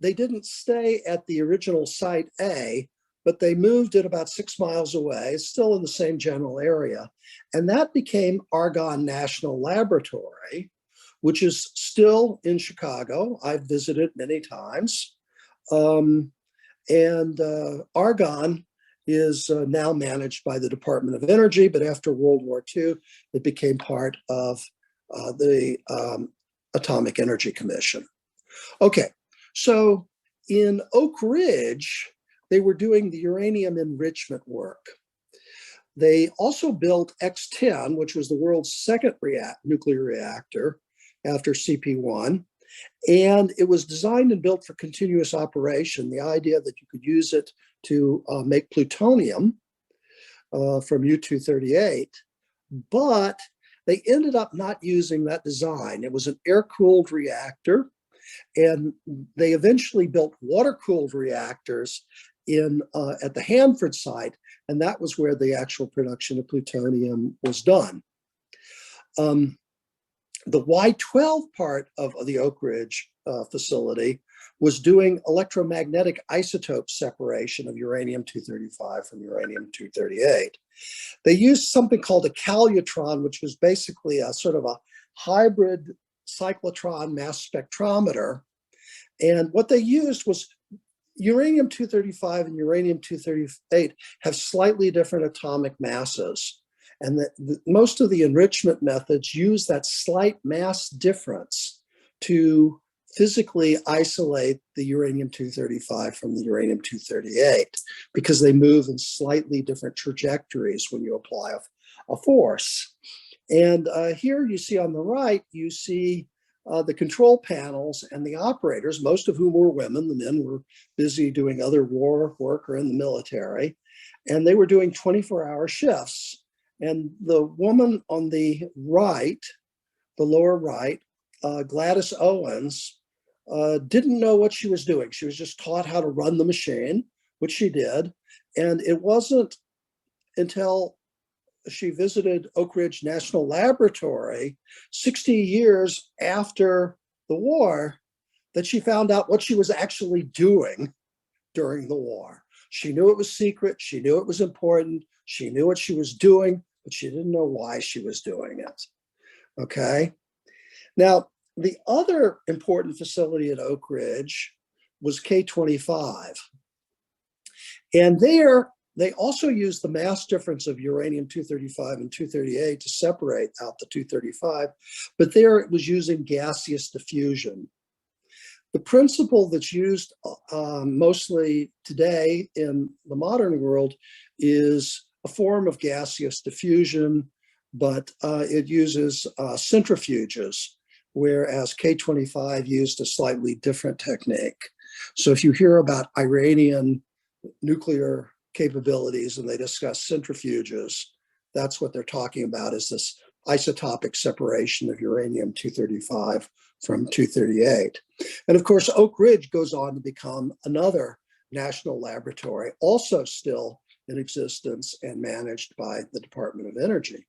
Speaker 1: they didn't stay at the original Site A, but they moved it about 6 miles away, still in the same general area. And that became Argonne National Laboratory, which is still in Chicago. I've visited many times. Argonne is now managed by the Department of Energy, but after World War II, it became part of the Atomic Energy Commission. Okay, so in Oak Ridge, they were doing the uranium enrichment work. They also built X-10, which was the world's second nuclear reactor after CP1. And it was designed and built for continuous operation, the idea that you could use it to make plutonium from U-238. But they ended up not using that design. It was an air-cooled reactor, and they eventually built water-cooled reactors at the Hanford site, and that was where the actual production of plutonium was done. The Y-12 part of the Oak Ridge facility was doing electromagnetic isotope separation of uranium-235 from uranium-238. They used something called a calutron, which was basically a sort of a hybrid cyclotron mass spectrometer. And what they used was uranium-235 and uranium-238 have slightly different atomic masses. And most of the enrichment methods use that slight mass difference to physically isolate the uranium-235 from the uranium-238 because they move in slightly different trajectories when you apply a force. And here you see on the right, you see the control panels and the operators, most of whom were women. The men were busy doing other war work or in the military. And they were doing 24-hour shifts. And the woman on the right, the lower right, Gladys Owens, didn't know what she was doing. She was just taught how to run the machine, which she did. And it wasn't until she visited Oak Ridge National Laboratory 60 years after the war that she found out what she was actually doing during the war. She knew it was secret. She knew it was important. She knew what she was doing, but she didn't know why she was doing it. Okay. Now, the other important facility at Oak Ridge was K-25. And there, they also used the mass difference of uranium-235 and 238 to separate out the 235, but there it was using gaseous diffusion. The principle that's used mostly today in the modern world is a form of gaseous diffusion, but it uses centrifuges, whereas K-25 used a slightly different technique. So if you hear about Iranian nuclear capabilities and they discuss centrifuges, that's what they're talking about, is this isotopic separation of uranium-235 from 238. And of course, Oak Ridge goes on to become another national laboratory, also still in existence and managed by the Department of Energy.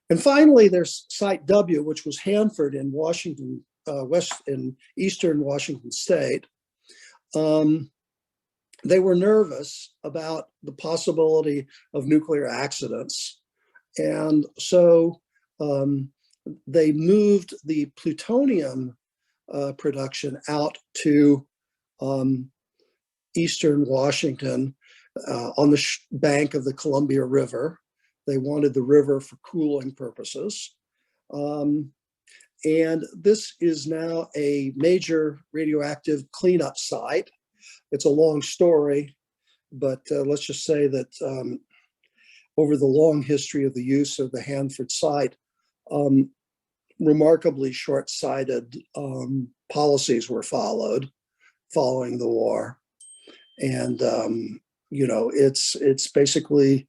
Speaker 1: And finally, there's Site W, which was Hanford in Washington, in eastern Washington state. They were nervous about the possibility of nuclear accidents. And so they moved the plutonium production out to eastern Washington on the bank of the Columbia River. They wanted the river for cooling purposes. And this is now a major radioactive cleanup site. It's a long story, but let's just say that over the long history of the use of the Hanford site, remarkably short-sighted policies were followed following the war. And, you know, it's basically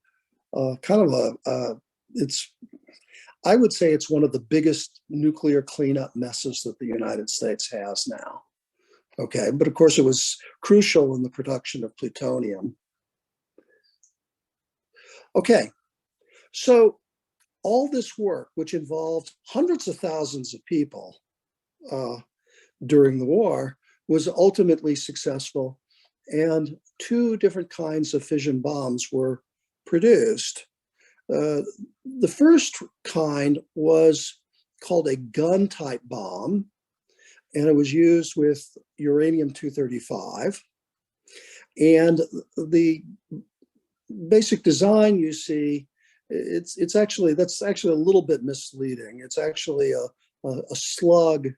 Speaker 1: kind of I would say it's one of the biggest nuclear cleanup messes that the United States has now. Okay, but of course it was crucial in the production of plutonium. Okay, so all this work, which involved hundreds of thousands of people during the war, was ultimately successful, and two different kinds of fission bombs were produced. The first kind was called a gun-type bomb, and it was used with uranium-235. And the basic design you see, that's actually a little bit misleading. It's actually a slug.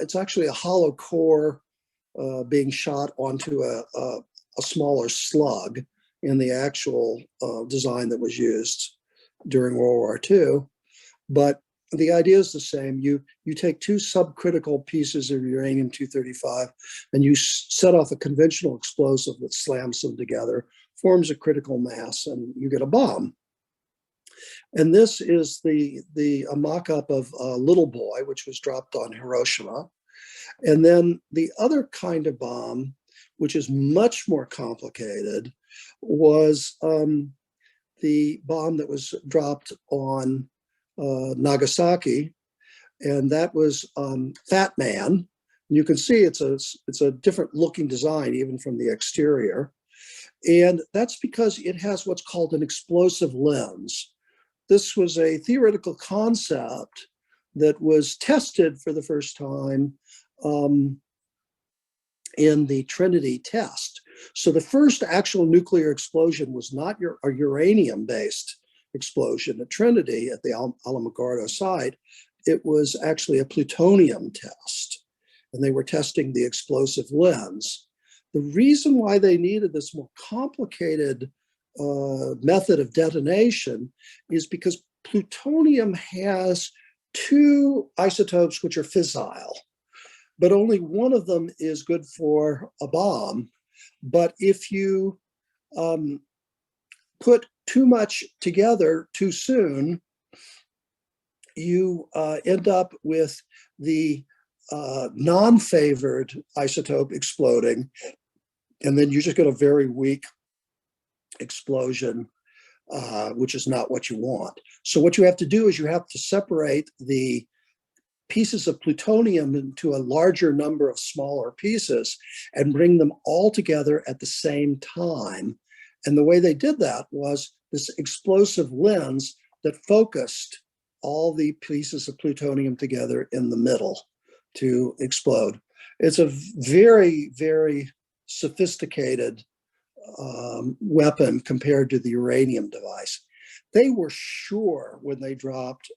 Speaker 1: It's actually a hollow core being shot onto a smaller slug in the actual design that was used during World War II. But the idea is the same. You take two subcritical pieces of uranium-235 and you set off a conventional explosive that slams them together, forms a critical mass, and you get a bomb. And this is a mock-up of Little Boy, which was dropped on Hiroshima. And then the other kind of bomb, which is much more complicated, was the bomb that was dropped on Nagasaki, and that was Fat Man. And you can see it's a different looking design even from the exterior, and that's because it has what's called an explosive lens. This was a theoretical concept that was tested for the first time in the Trinity test. So the first actual nuclear explosion was not a uranium-based explosion at Trinity at the Alamogordo site. It was actually a plutonium test, and they were testing the explosive lens. The reason why they needed this more complicated method of detonation is because plutonium has two isotopes which are fissile, but only one of them is good for a bomb. But if you put too much together too soon, you end up with the non-favored isotope exploding, and then you just get a very weak explosion, which is not what you want. So what you have to do is you have to separate the pieces of plutonium into a larger number of smaller pieces and bring them all together at the same time. And the way they did that was this explosive lens that focused all the pieces of plutonium together in the middle to explode. It's a very, very sophisticated weapon compared to the uranium device. They were sure when they dropped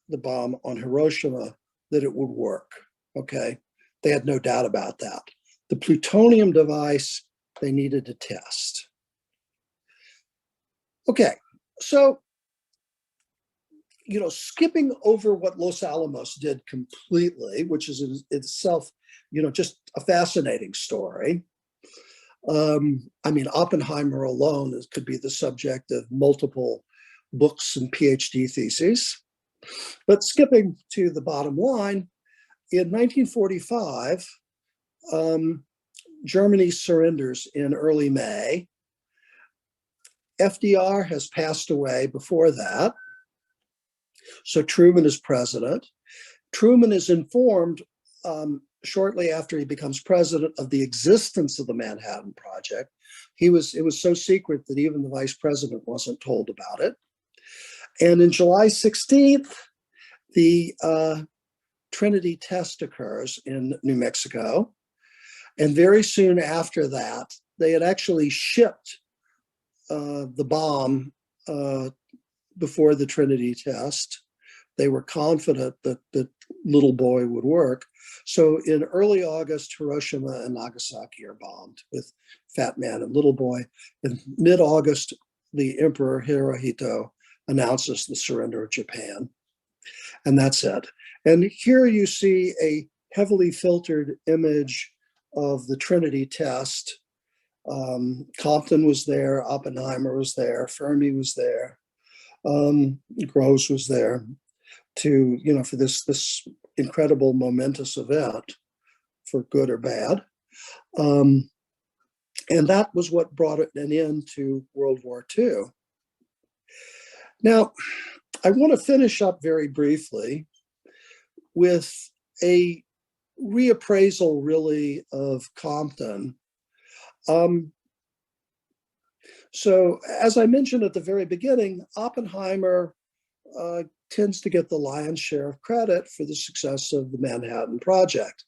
Speaker 1: the bomb on Hiroshima that it would work, okay? They had no doubt about that. The plutonium device, they needed to test. Okay, so, you know, skipping over what Los Alamos did completely, which is in itself, you know, just a fascinating story. I mean, Oppenheimer alone could be the subject of multiple books and PhD theses. But skipping to the bottom line, in 1945, Germany surrenders in early May. FDR has passed away before that. So Truman is president. Truman is informed shortly after he becomes president of the existence of the Manhattan Project. It was so secret that even the vice president wasn't told about it. And in July 16th, the Trinity test occurs in New Mexico. And very soon after that, they had actually shipped the bomb before the Trinity test. They were confident that the little boy would work. So in early August, Hiroshima and Nagasaki are bombed with Fat Man and Little Boy. In mid-August, the Emperor Hirohito announces the surrender of Japan. And that's it. And here you see a heavily filtered image of the Trinity test. Compton was there, Oppenheimer was there, Fermi was there, Gross was there for this incredible momentous event, for good or bad. And that was what brought an end to World War II. Now, I want to finish up very briefly with a reappraisal, really, of Compton. So, as I mentioned at the very beginning, Oppenheimer tends to get the lion's share of credit for the success of the Manhattan Project.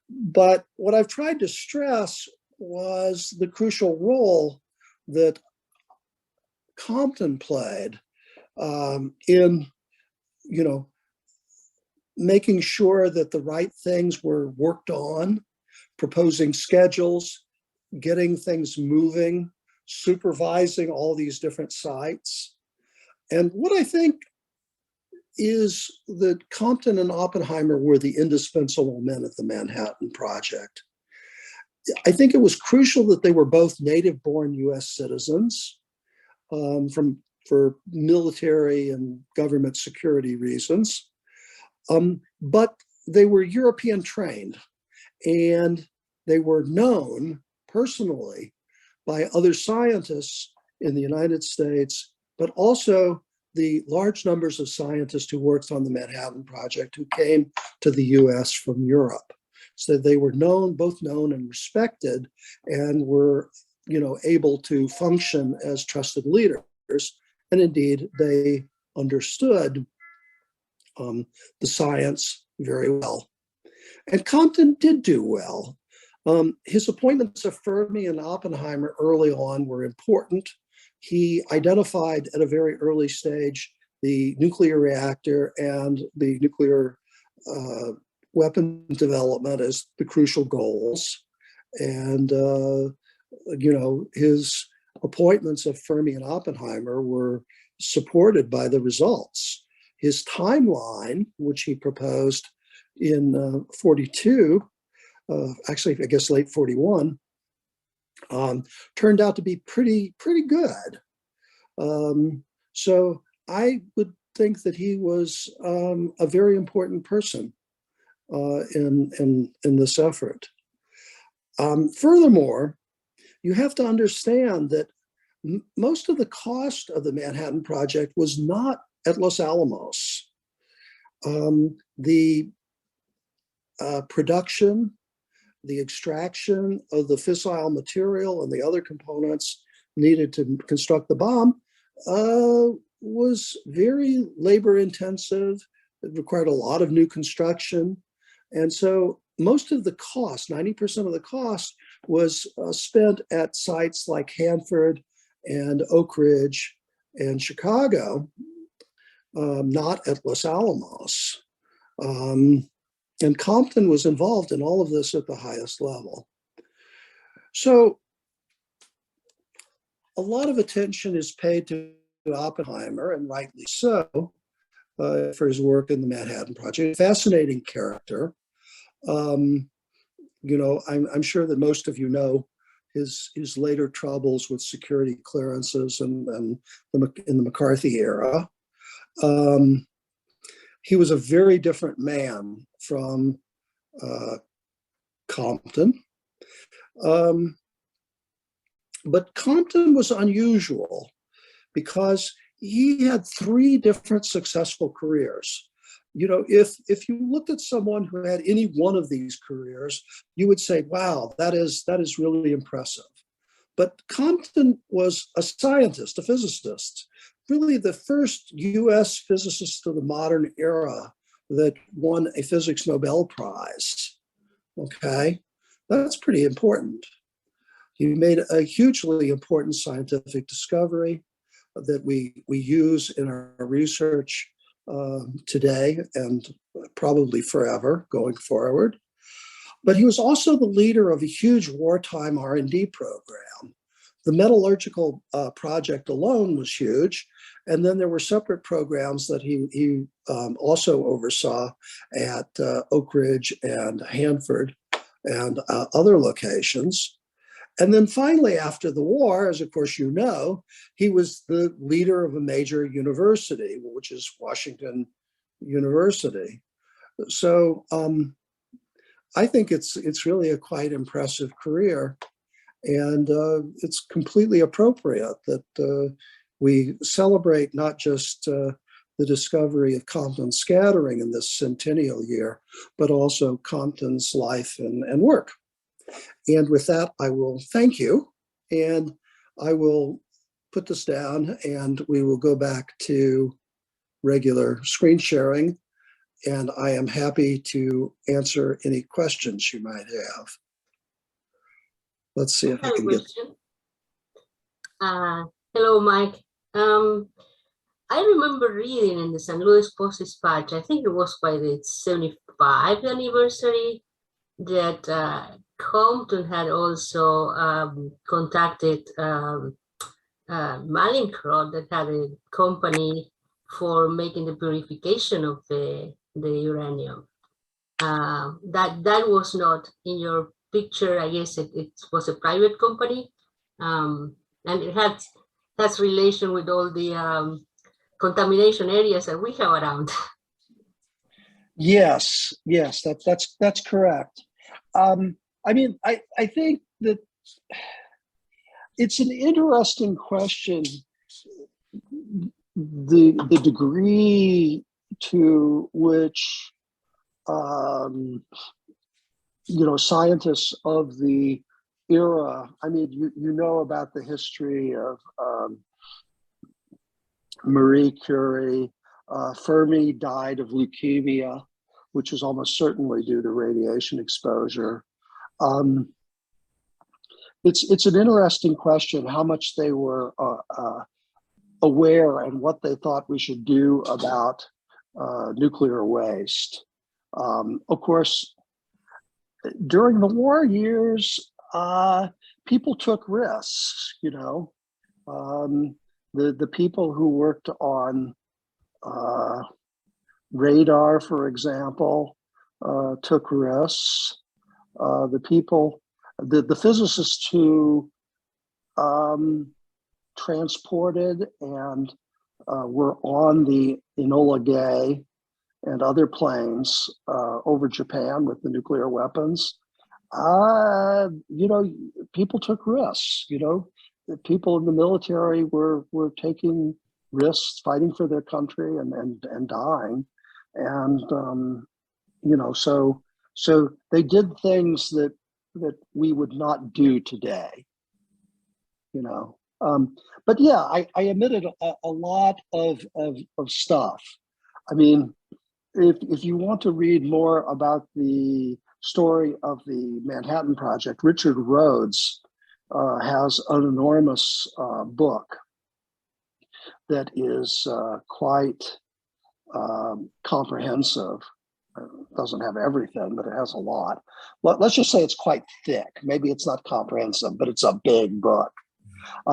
Speaker 1: But what I've tried to stress was the crucial role that Compton played in, making sure that the right things were worked on, proposing schedules, getting things moving, supervising all these different sites. And what I think is that Compton and Oppenheimer were the indispensable men at the Manhattan Project. I think it was crucial that they were both native-born US citizens for military and government security reasons. But they were European trained, and they were known personally by other scientists in the United States, but also the large numbers of scientists who worked on the Manhattan Project who came to the US from Europe. So they were both known and respected, and were, able to function as trusted leaders. And indeed, they understood the science very well. And Compton did do well. His appointments of Fermi and Oppenheimer early on were important. He identified at a very early stage the nuclear reactor and the nuclear weapon development as the crucial goals. And, his appointments of Fermi and Oppenheimer were supported by the results. His timeline, which he proposed in 42, actually, I guess late 41, turned out to be pretty good. So I would think that he was a very important person in this effort. Furthermore, you have to understand that most of the cost of the Manhattan Project was not at Los Alamos. The production, the extraction of the fissile material and the other components needed to construct the bomb was very labor intensive. It required a lot of new construction. And so most of the cost, 90% of the cost, was spent at sites like Hanford and Oak Ridge and Chicago, not at Los Alamos. And Compton was involved in all of this at the highest level. So a lot of attention is paid to Oppenheimer, and rightly so, for his work in the Manhattan Project. Fascinating character. I'm sure that most of you know his later troubles with security clearances and in the McCarthy era. He was a very different man from Compton. But Compton was unusual because he had three different successful careers. You know, if you looked at someone who had any one of these careers, you would say, wow, that is really impressive. But Compton was a scientist, a physicist, really the first US physicist of the modern era that won a physics Nobel Prize. Okay, that's pretty important. He made a hugely important scientific discovery that we use in our research today and probably forever going forward. But he was also the leader of a huge wartime R&D program. The metallurgical project alone was huge. And then there were separate programs that he also oversaw at Oak Ridge and Hanford and other locations. And then finally, after the war, as of course you know, he was the leader of a major university, which is Washington University. So I think it's really a quite impressive career. And it's completely appropriate that we celebrate not just the discovery of Compton's scattering in this centennial year, but also Compton's life and work. And with that, I will thank you, and I will put this down, and we will go back to regular screen sharing, and I am happy to answer any questions you might have. Let's see if I can get.
Speaker 3: Hello, Mike. I remember reading in the St. Louis Post-Dispatch, I think it was by the 75th anniversary, that Compton had also contacted Mallinckrodt, that had a company for making the purification of the uranium. That was not in your picture. I guess it was a private company, and it has relation with all the contamination areas that we have around.
Speaker 1: Yes, that's correct. I mean, I think that it's an interesting question, the degree to which you know, scientists of the era. I mean, you know about the history of Marie Curie. Fermi died of leukemia, which was almost certainly due to radiation exposure. It's an interesting question how much they were aware and what they thought we should do about nuclear waste. Of course, during the war years, people took risks, you know. The people who worked on radar, for example, took risks. The physicists who transported and were on the Enola Gay and other planes over Japan with the nuclear weapons, you know, people took risks. You know, the people in the military were taking risks, fighting for their country and dying, and you know, so they did things that we would not do today. You know, but yeah, I omitted a lot of stuff. I mean, if you want to read more about the story of the Manhattan Project, Richard Rhodes has an enormous book that is quite comprehensive. It doesn't have everything, but it has a lot. Let's just say it's quite thick. Maybe it's not comprehensive, but it's a big book.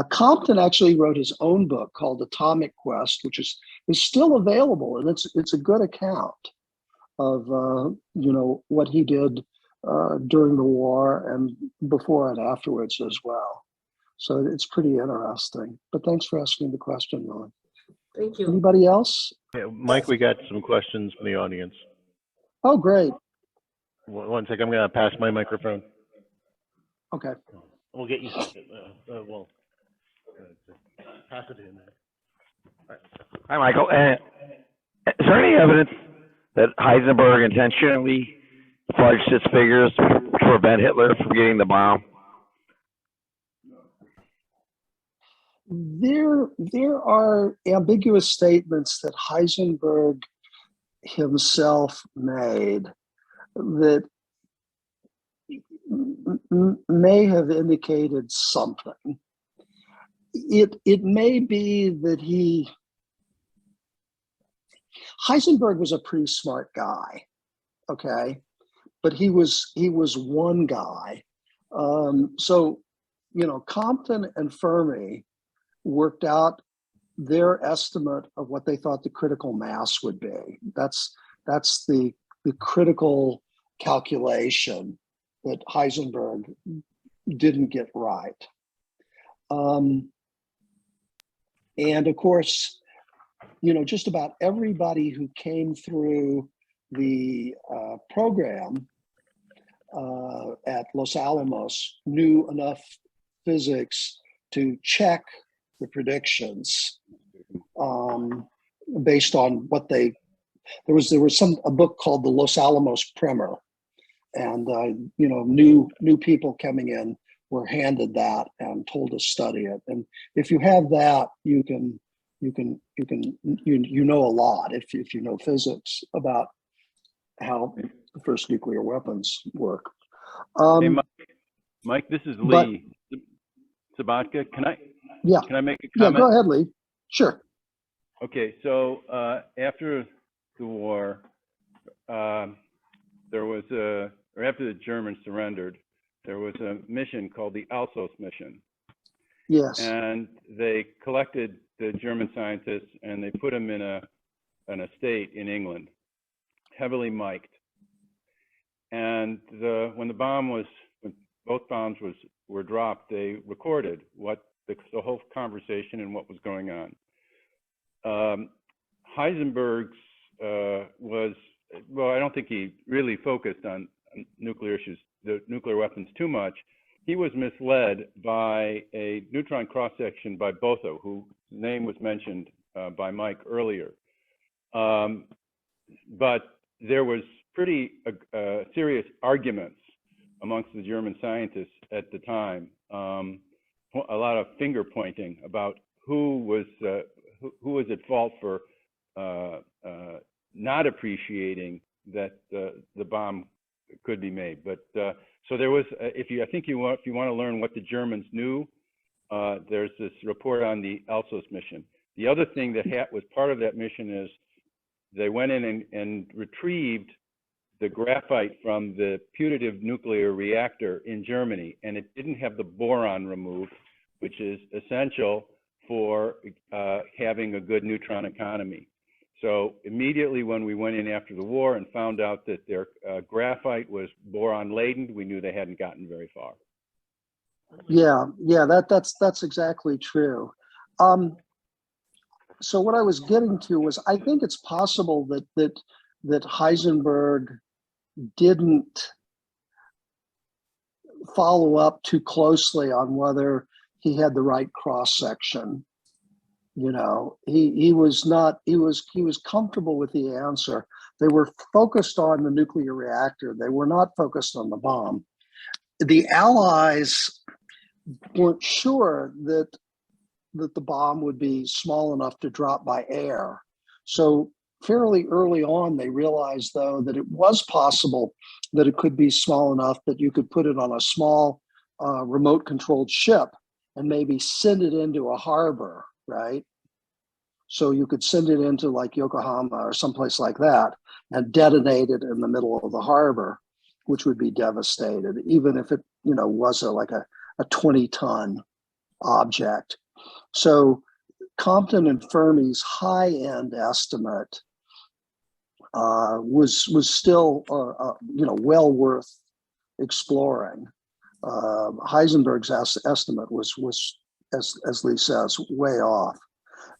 Speaker 1: Compton actually wrote his own book called Atomic Quest, which is still available, and it's a good account of you know, what he did during the war and before and afterwards as well. So it's pretty interesting. But thanks for asking the question, Ron.
Speaker 3: Thank you.
Speaker 1: Anybody else?
Speaker 2: Yeah, Mike, we got some questions from the audience.
Speaker 1: Oh, great.
Speaker 2: One second, I'm going to pass my microphone.
Speaker 1: Okay.
Speaker 2: We'll get you. Well, pass it in there.
Speaker 4: Hi, Michael. Is there any evidence that Heisenberg intentionally fudged its figures to prevent Hitler from getting the bomb?
Speaker 1: There are ambiguous statements that Heisenberg himself made that may have indicated something. It may be that Heisenberg was a pretty smart guy, okay, but he was one guy. So, you know, Compton and Fermi worked out their estimate of what they thought the critical mass would be. That's the critical calculation that Heisenberg didn't get right. And of course, you know, just about everybody who came through the program at Los Alamos knew enough physics to check the predictions based on what there was a book called the Los Alamos Primer, and you know, new people coming in were handed that and told to study it. And if you have that, you know a lot if you know physics about how the first nuclear weapons work.
Speaker 5: Hey, Mike, this is Lee Sabatka. Can I make a comment?
Speaker 1: Yeah, go ahead, Lee. Sure.
Speaker 5: Okay, so after the war, there was or after the Germans surrendered, there was a mission called the Alsos mission.
Speaker 1: Yes.
Speaker 5: And they collected the German scientists and they put them in an estate in England, heavily mic'd. And when both bombs were dropped, they recorded what the whole conversation and what was going on. Heisenberg's I don't think he really focused on nuclear issues, the nuclear weapons too much. He was misled by a neutron cross-section by Botho, whose name was mentioned by Mike earlier. But there was pretty serious arguments amongst the German scientists at the time. A lot of finger pointing about who was at fault for not appreciating that the bomb could be made. But so there was, if you want to learn what the Germans knew, there's this report on the Alsos mission. The other thing that was part of that mission is they went in and retrieved the graphite from the putative nuclear reactor in Germany, and it didn't have the boron removed, which is essential for having a good neutron economy. So immediately when we went in after the war and found out that their graphite was boron laden, we knew they hadn't gotten very far.
Speaker 1: Yeah, that's exactly true. So what I was getting to was, I think it's possible that Heisenberg didn't follow up too closely on whether he had the right cross section. You know, he was comfortable with the answer. They were focused on the nuclear reactor. They were not focused on the bomb. The Allies weren't sure that the bomb would be small enough to drop by air. So fairly early on, they realized, though, that it was possible that it could be small enough that you could put it on a small remote-controlled ship and maybe send it into a harbor, right? So you could send it into like Yokohama or someplace like that and detonate it in the middle of the harbor, which would be devastated, even if it, you know, was like a 20-ton object. So Compton and Fermi's high-end estimate was still, you know, well worth exploring. Heisenberg's estimate was as Lee says, way off.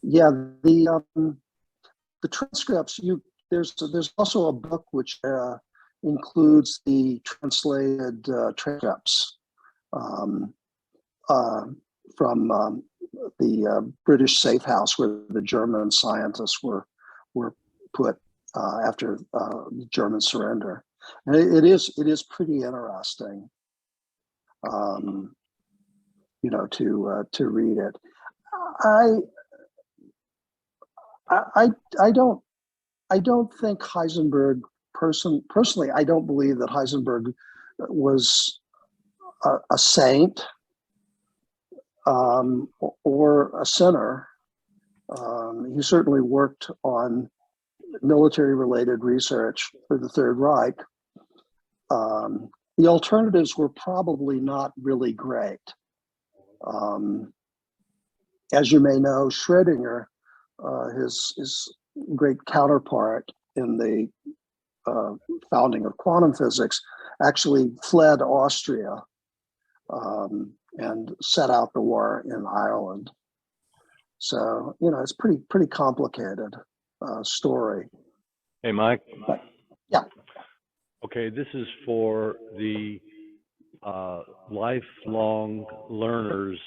Speaker 1: Yeah, the transcripts. There's also a book which includes the translated transcripts from the British safe house where the German scientists were put after the German surrender, and it is pretty interesting, to read it. I don't think Heisenberg personally. I don't believe that Heisenberg was a saint or a sinner. He certainly worked on military-related research for the Third Reich. The alternatives were probably not really great. As you may know, Schrödinger, his great counterpart in the founding of quantum physics, actually fled Austria and set out the war in Ireland. So, it's pretty complicated story.
Speaker 6: Hey, Mike.
Speaker 1: Yeah.
Speaker 6: Okay, this is for the lifelong learners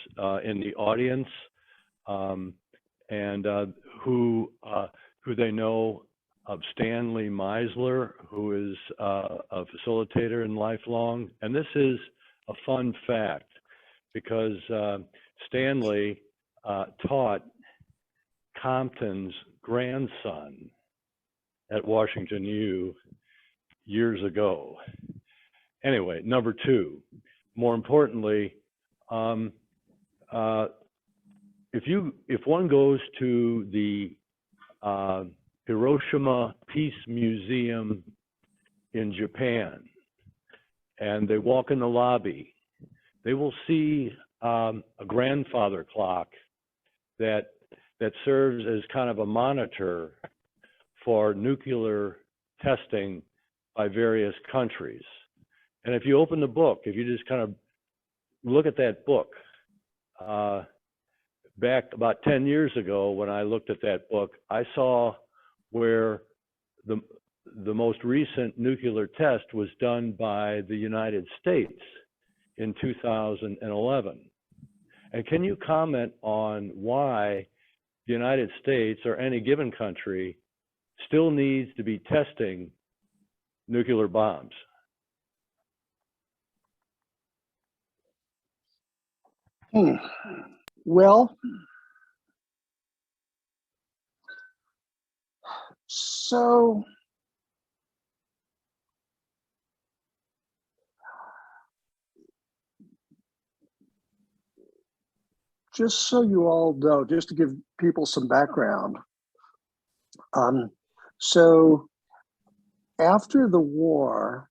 Speaker 6: in the audience, and who they know of Stanley Meisler, who is a facilitator in Lifelong. And this is a fun fact because Stanley taught Compton's grandson at Washington U years ago. Anyway, number two, more importantly, if one goes to the Hiroshima Peace Museum in Japan and they walk in the lobby, they will see a grandfather clock that serves as kind of a monitor for nuclear testing by various countries. And if you open the book, if you just kind of look at that book, back about 10 years ago when I looked at that book, I saw where the most recent nuclear test was done by the United States in 2011. And can you comment on why the United States or any given country still needs to be testing nuclear bombs?
Speaker 1: Well, so just so you all know, just to give people some background. So after the war,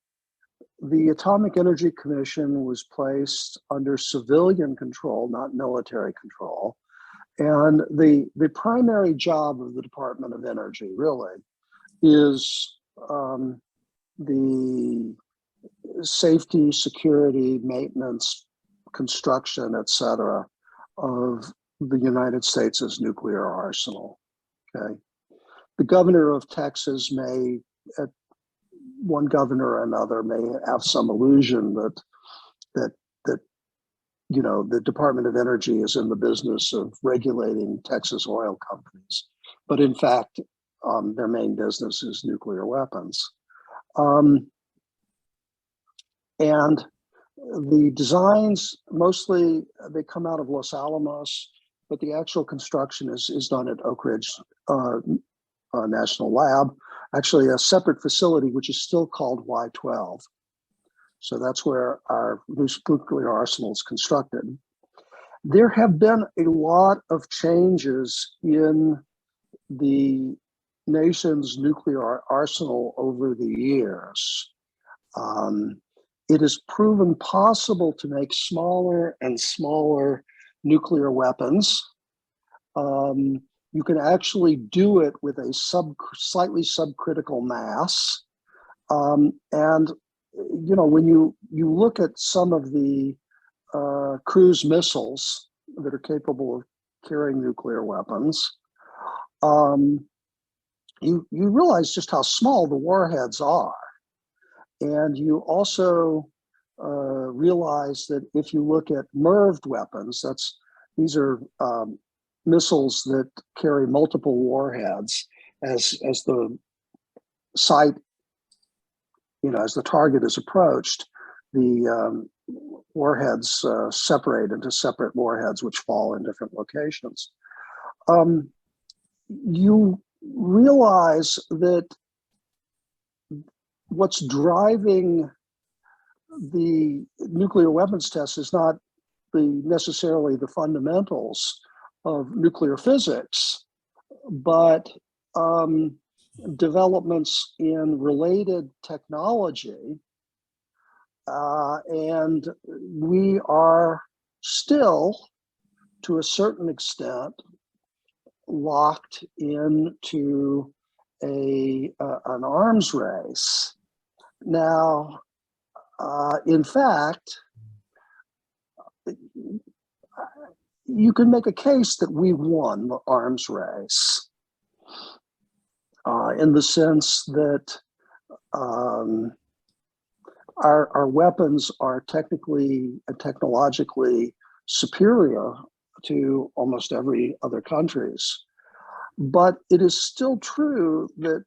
Speaker 1: the Atomic Energy Commission was placed under civilian control, not military control. And the primary job of the Department of Energy really is the safety, security, maintenance, construction, et cetera, of the United States' nuclear arsenal. Okay. The governor of Texas may, one governor or another, may have some illusion that the Department of Energy is in the business of regulating Texas oil companies, but in fact, their main business is nuclear weapons. And the designs, mostly they come out of Los Alamos, but the actual construction is done at Oak Ridge National Lab, actually a separate facility, which is still called Y-12. So that's where our nuclear arsenal is constructed. There have been a lot of changes in the nation's nuclear arsenal over the years. It has proven possible to make smaller and smaller nuclear weapons. You can actually do it with a slightly subcritical mass. And when you look at some of the cruise missiles that are capable of carrying nuclear weapons, you realize just how small the warheads are. And you also realize that if you look at MIRVed weapons, these are missiles that carry multiple warheads as the site, as the target is approached, the warheads separate into separate warheads which fall in different locations. You realize that what's driving the nuclear weapons test is not necessarily the fundamentals of nuclear physics, but developments in related technology. And we are still, to a certain extent, locked into an arms race. Now, in fact, you can make a case that we won the arms race in the sense that our weapons are technically and technologically superior to almost every other countries. But it is still true that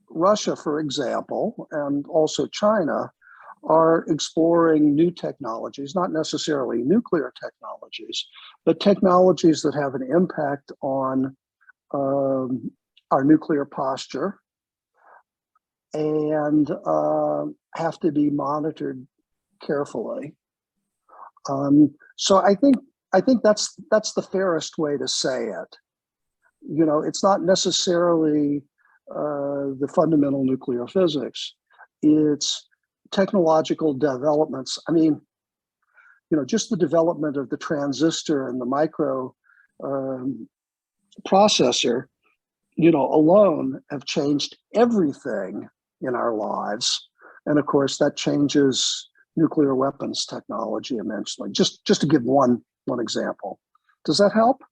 Speaker 1: Russia, for example, and also China, are exploring new technologies, not necessarily nuclear technologies, but technologies that have an impact on our nuclear posture and have to be monitored carefully. So I think that's the fairest way to say it. It's not necessarily the fundamental nuclear physics. It's technological developments. I mean, just the development of the transistor and the micro processor, alone have changed everything in our lives. And of course, that changes nuclear weapons technology immensely. Just to give one example. Does that help?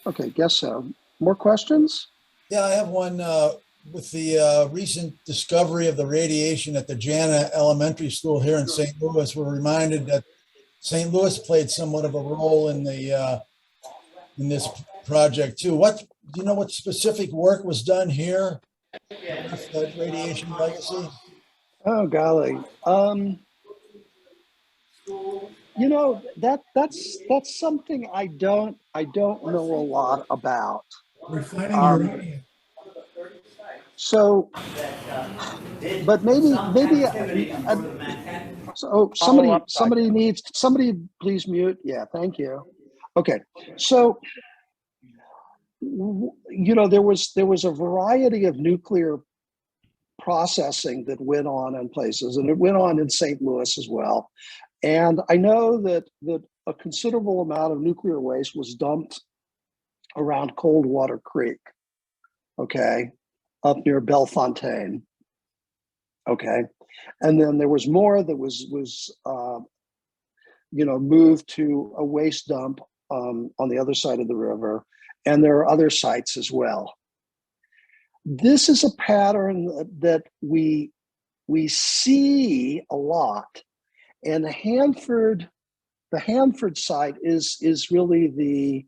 Speaker 1: Okay, guess so. More questions?
Speaker 7: Yeah, I have one. With the recent discovery of the radiation at the Jana Elementary School here in St. Louis, we're reminded that St. Louis played somewhat of a role in this project too. Do you know what specific work was done here with the radiation legacy?
Speaker 1: Oh golly. That's something I don't know a lot about.
Speaker 7: Refining uranium.
Speaker 1: So, but maybe so somebody please mute. Yeah, thank you. Okay, so there was a variety of nuclear processing that went on in places, and it went on in St. Louis as well. And I know that a considerable amount of nuclear waste was dumped around Coldwater Creek, okay, up near Bellefontaine, okay. And then there was more that was moved to a waste dump on the other side of the river. And there are other sites as well. This is a pattern that we see a lot. And the Hanford site is really the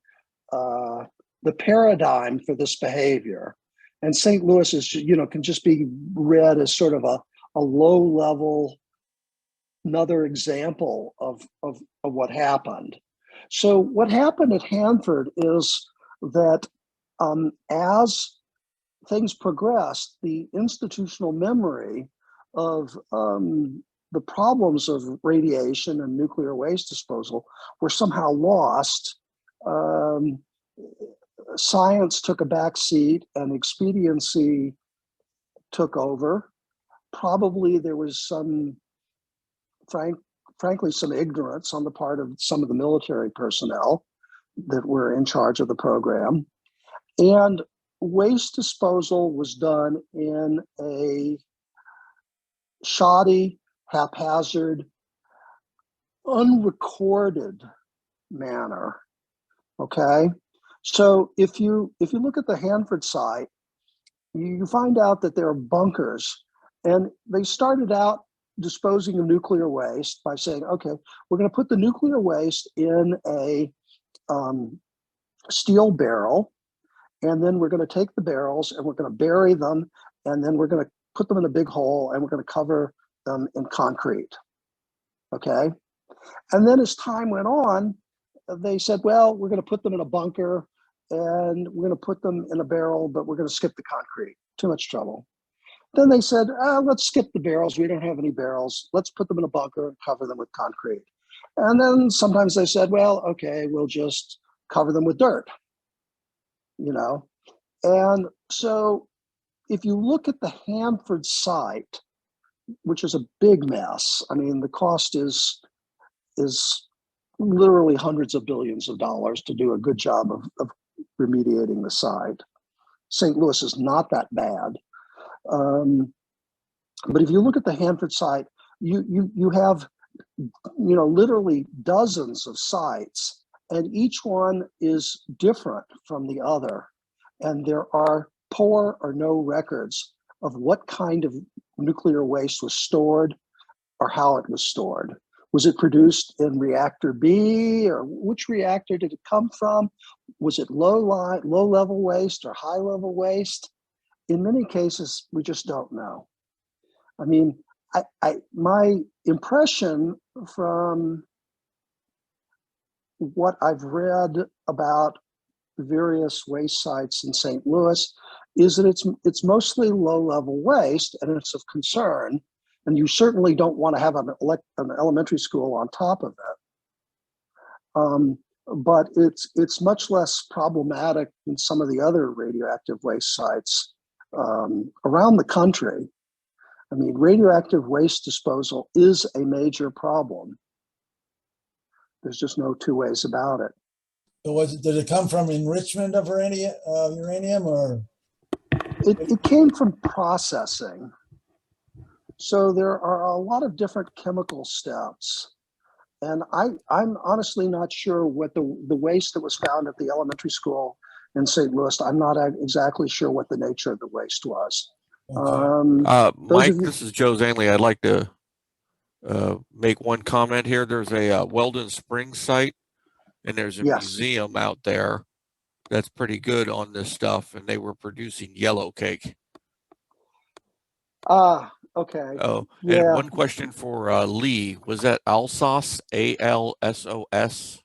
Speaker 1: paradigm for this behavior. And St. Louis is, can just be read as sort of a low level, another example of what happened. So what happened at Hanford is that as things progressed, the institutional memory of the problems of radiation and nuclear waste disposal were somehow lost. Science took a back seat and expediency took over. Probably there was some, frankly, some ignorance on the part of some of the military personnel that were in charge of the program. And waste disposal was done in a shoddy, haphazard, unrecorded manner. Okay, so if you look at the Hanford site, you find out that there are bunkers, and they started out disposing of nuclear waste by saying, okay, we're going to put the nuclear waste in a steel barrel, and then we're going to take the barrels and we're going to bury them, and then we're going to put them in a big hole, and we're going to cover them in concrete. Okay, and then as time went on, they said, well, we're going to put them in a bunker, and we're going to put them in a barrel, but we're going to skip the concrete. Too much trouble. Then they said, let's skip the barrels. We don't have any barrels. Let's put them in a bunker and cover them with concrete. And then sometimes they said, well, okay, we'll just cover them with dirt, you know? And so if you look at the Hanford site, which is a big mess, I mean, the cost is literally hundreds of billions of dollars to do a good job of remediating the site. St. Louis is not that bad. But if you look at the Hanford site, you have, you know, literally dozens of sites, and each one is different from the other. And there are poor or no records of what kind of nuclear waste was stored or how it was stored. Was it produced in reactor B, or which reactor did it come from? Was it low level waste or high level waste? In many cases, we just don't know. I mean, my impression from what I've read about various waste sites in St. Louis is that it's mostly low level waste, and it's of concern. And you certainly don't want to have an elementary school on top of it. But it's much less problematic than some of the other radioactive waste sites around the country. I mean, radioactive waste disposal is a major problem. There's just no two ways about it.
Speaker 7: So did it come from enrichment of uranium, or?
Speaker 1: It came from processing. So there are a lot of different chemical steps. And I'm honestly not sure what the waste that was found at the elementary school in St. Louis, I'm not exactly sure what the nature of the waste was.
Speaker 7: Okay.
Speaker 8: Mike, this is Joe Zanley. I'd like to make one comment here. There's a Weldon Springs site, and there's a museum out there that's pretty good on this stuff, and they were producing yellow cake.
Speaker 1: Okay.
Speaker 8: Oh,
Speaker 1: yeah.
Speaker 8: And one question for Lee. Was that Alsos, A-L-S-O-S?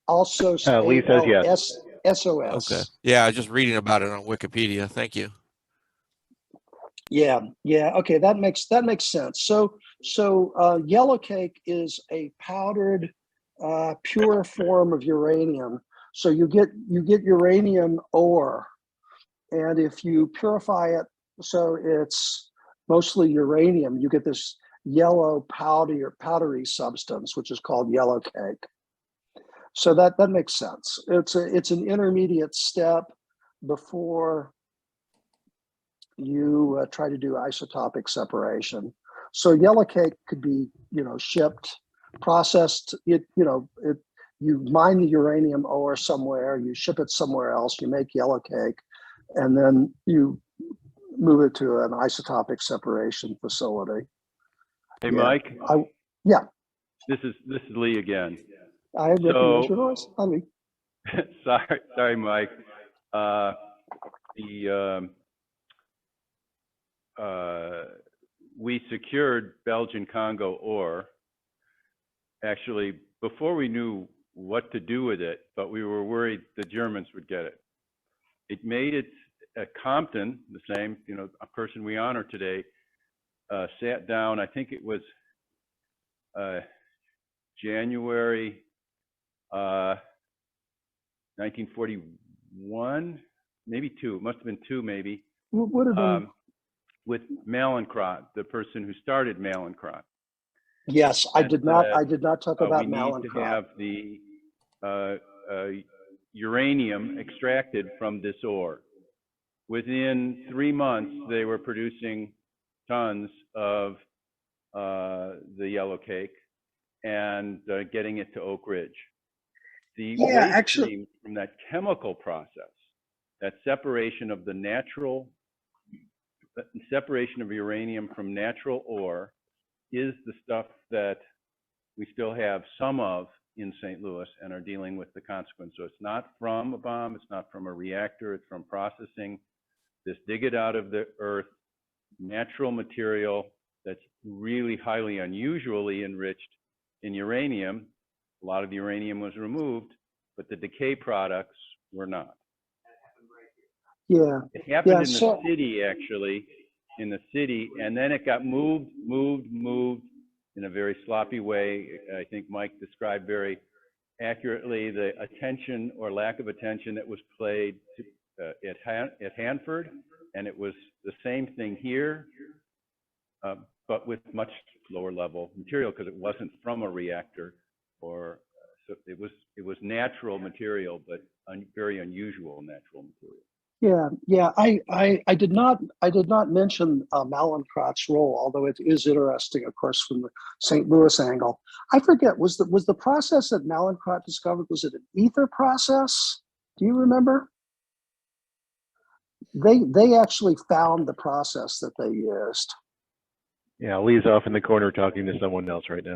Speaker 1: Also,
Speaker 2: Lee says yes.
Speaker 1: S-O-S.
Speaker 8: Okay. Yeah, I was just reading about it on Wikipedia. Thank you.
Speaker 1: Yeah. Okay, that makes sense. So yellow cake is a powdered, pure form of uranium. So you get uranium ore, and if you purify it, so it's mostly uranium, you get this yellow powdery substance, which is called yellow cake. So that makes sense. It's an intermediate step before you try to do isotopic separation. So yellow cake could be, shipped, processed. You mine the uranium ore somewhere, you ship it somewhere else, you make yellow cake, and then you move it to an isotopic separation facility.
Speaker 5: Hey, Mike.
Speaker 1: Yeah.
Speaker 5: This is Lee again.
Speaker 1: I recognize your voice. Hi, Lee.
Speaker 5: sorry, Mike. We secured Belgian Congo ore, actually, before we knew what to do with it, but we were worried the Germans would get it. It made it at Compton, the same, a person we honor today, sat down, I think it was January 1941, maybe two, it must have been two maybe.
Speaker 1: Would have been.
Speaker 5: With Mallinckrodt, the person who started Mallinckrodt.
Speaker 1: Yes, I did not talk about
Speaker 5: we
Speaker 1: Mallinckrodt.
Speaker 5: need to have the uranium extracted from this ore. Within 3 months, they were producing tons of the yellow cake and getting it to Oak Ridge. The waste stream from that chemical process, that separation of the natural, separation of uranium from natural ore, is the stuff that we still have some of in St. Louis and are dealing with the consequence. So it's not from a bomb, it's not from a reactor, it's from processing this, dig it out of the earth, natural material that's really highly unusually enriched in uranium. A lot of the uranium was removed, but the decay products were not.
Speaker 1: Yeah.
Speaker 5: It happened in the city, actually, in the city, and then it got moved in a very sloppy way. I think Mike described very accurately the attention or lack of attention that was played at Hanford, and it was the same thing here, but with much lower level material because it wasn't from a reactor, or so it was natural material, but very unusual natural material.
Speaker 1: Yeah. I did not mention Mallinckrodt's role, although it is interesting, of course, from the St. Louis angle. I forget, was the process that Mallinckrodt discovered, was it an ether process? Do you remember? They actually found the process that they used.
Speaker 2: Yeah, Lee's off in the corner talking to someone else right now.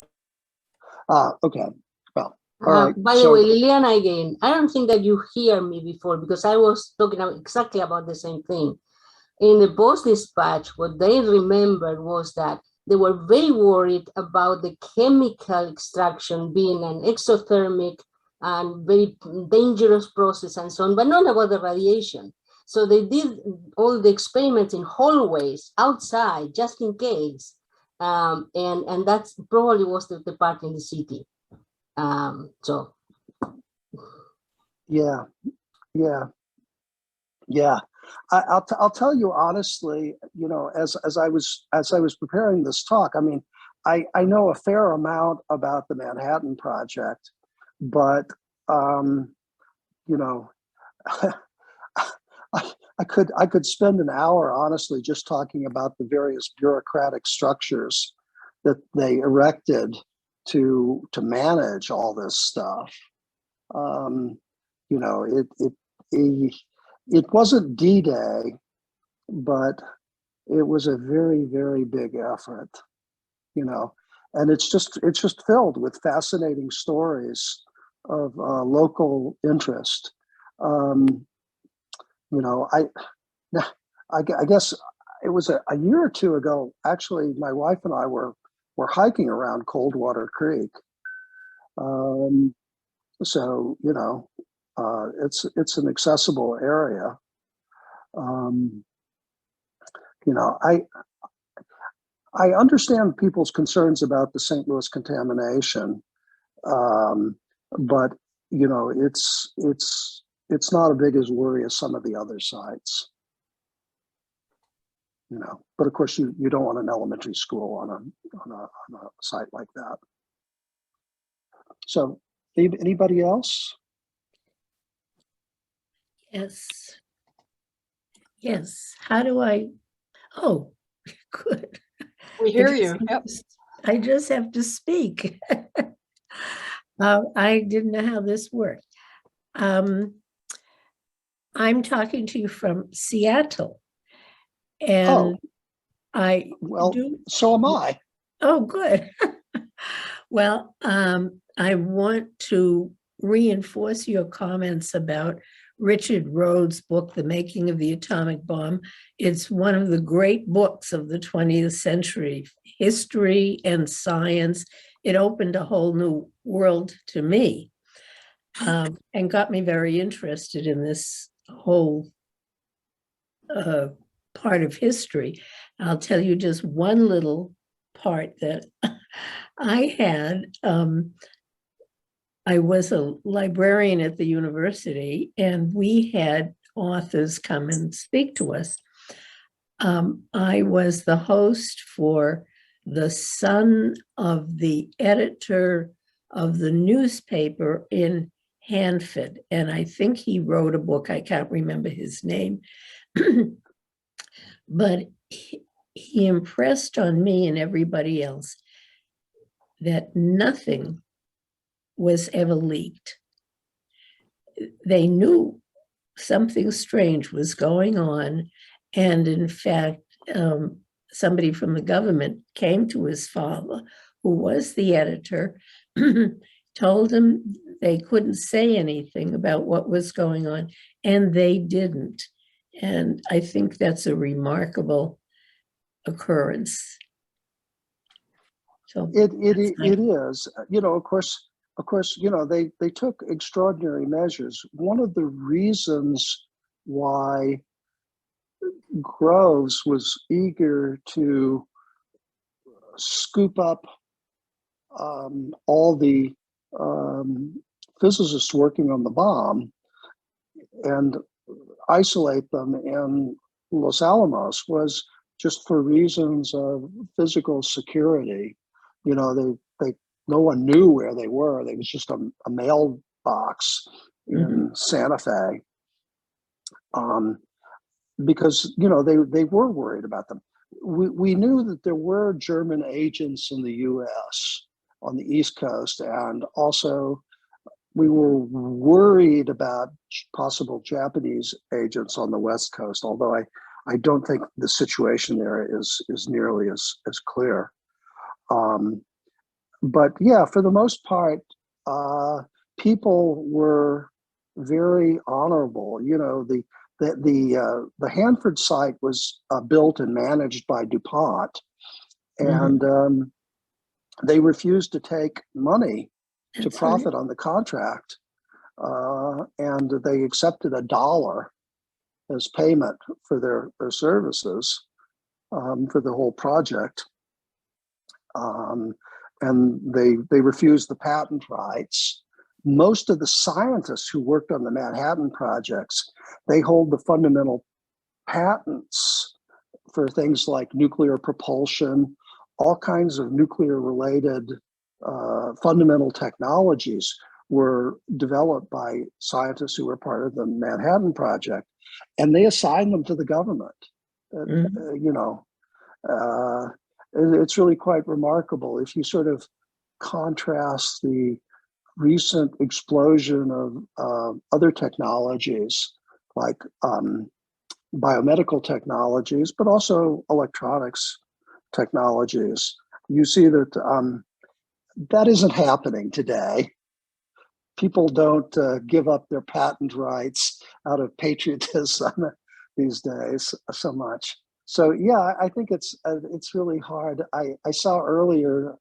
Speaker 1: Okay. Well, all right.
Speaker 3: By the way, Liliana, again, I don't think that you hear me before because I was talking exactly about the same thing. In the Post-Dispatch, what they remembered was that they were very worried about the chemical extraction being an exothermic and very dangerous process and so on, but not about the radiation. So they did all the experiments in hallways outside, just in case. And that's probably was the part in the city. So.
Speaker 1: Yeah. I'll tell you honestly, you know, as I was preparing this talk, I mean, I know a fair amount about the Manhattan Project, but you know, I could spend an hour honestly just talking about the various bureaucratic structures that they erected to manage all this stuff. You know, it wasn't D-Day, but it was a very, very big effort, you know, and it's just filled with fascinating stories of local interest. You know, I guess it was a year or two ago, actually, my wife and I were hiking around Coldwater Creek. So, you know, it's an accessible area. You know, I understand people's concerns about the St. Louis contamination, but you know, it's not as big as worry as some of the other sites. You know, but of course, you don't want an elementary school on a site like that. So, anybody else?
Speaker 9: Yes. How do I? Oh, good.
Speaker 10: We hear you. Yep.
Speaker 9: I just have to speak. I didn't know how this worked. I'm talking to you from Seattle, and
Speaker 1: so am I.
Speaker 9: Oh, good. Well, I want to reinforce your comments about Richard Rhodes' book, The Making of the Atomic Bomb. It's one of the great books of the 20th century, history and science. It opened a whole new world to me, and got me very interested in this whole part of history. I'll tell you just one little part that I had. I was a librarian at the university, and we had authors come and speak to us. I was the host for the son of the editor of the newspaper in Hanford, and I think he wrote a book. I can't remember his name, but he impressed on me and everybody else that nothing was ever leaked. They knew something strange was going on, and in fact, somebody from the government came to his father, who was the editor, told him they couldn't say anything about what was going on, and they didn't. And I think that's a remarkable occurrence. So
Speaker 1: it is, of course, they took extraordinary measures. One of the reasons why Groves was eager to scoop up all the physicists working on the bomb and isolate them in Los Alamos was just for reasons of physical security. No one knew where they were. There was just a mailbox in Santa Fe. Because they were worried about them. We knew that there were German agents in the U.S. on the East Coast, and also we were worried about possible Japanese agents on the West Coast. Although I don't think the situation there is nearly as clear. But yeah, for the most part, people were very honorable. The Hanford site was built and managed by DuPont, and they refused to take money to profit on the contract, and they accepted $1 as payment for their services for the whole project, and they refused the patent rights. Most of the scientists who worked on the Manhattan projects, they hold the fundamental patents for things like nuclear propulsion, all kinds of nuclear-related fundamental technologies were developed by scientists who were part of the Manhattan Project, and they assigned them to the government. It's really quite remarkable if you sort of contrast the recent explosion of other technologies like biomedical technologies, but also electronics technologies. You see that that isn't happening today. People don't give up their patent rights out of patriotism these days so much. So yeah, I think it's really hard. I saw earlier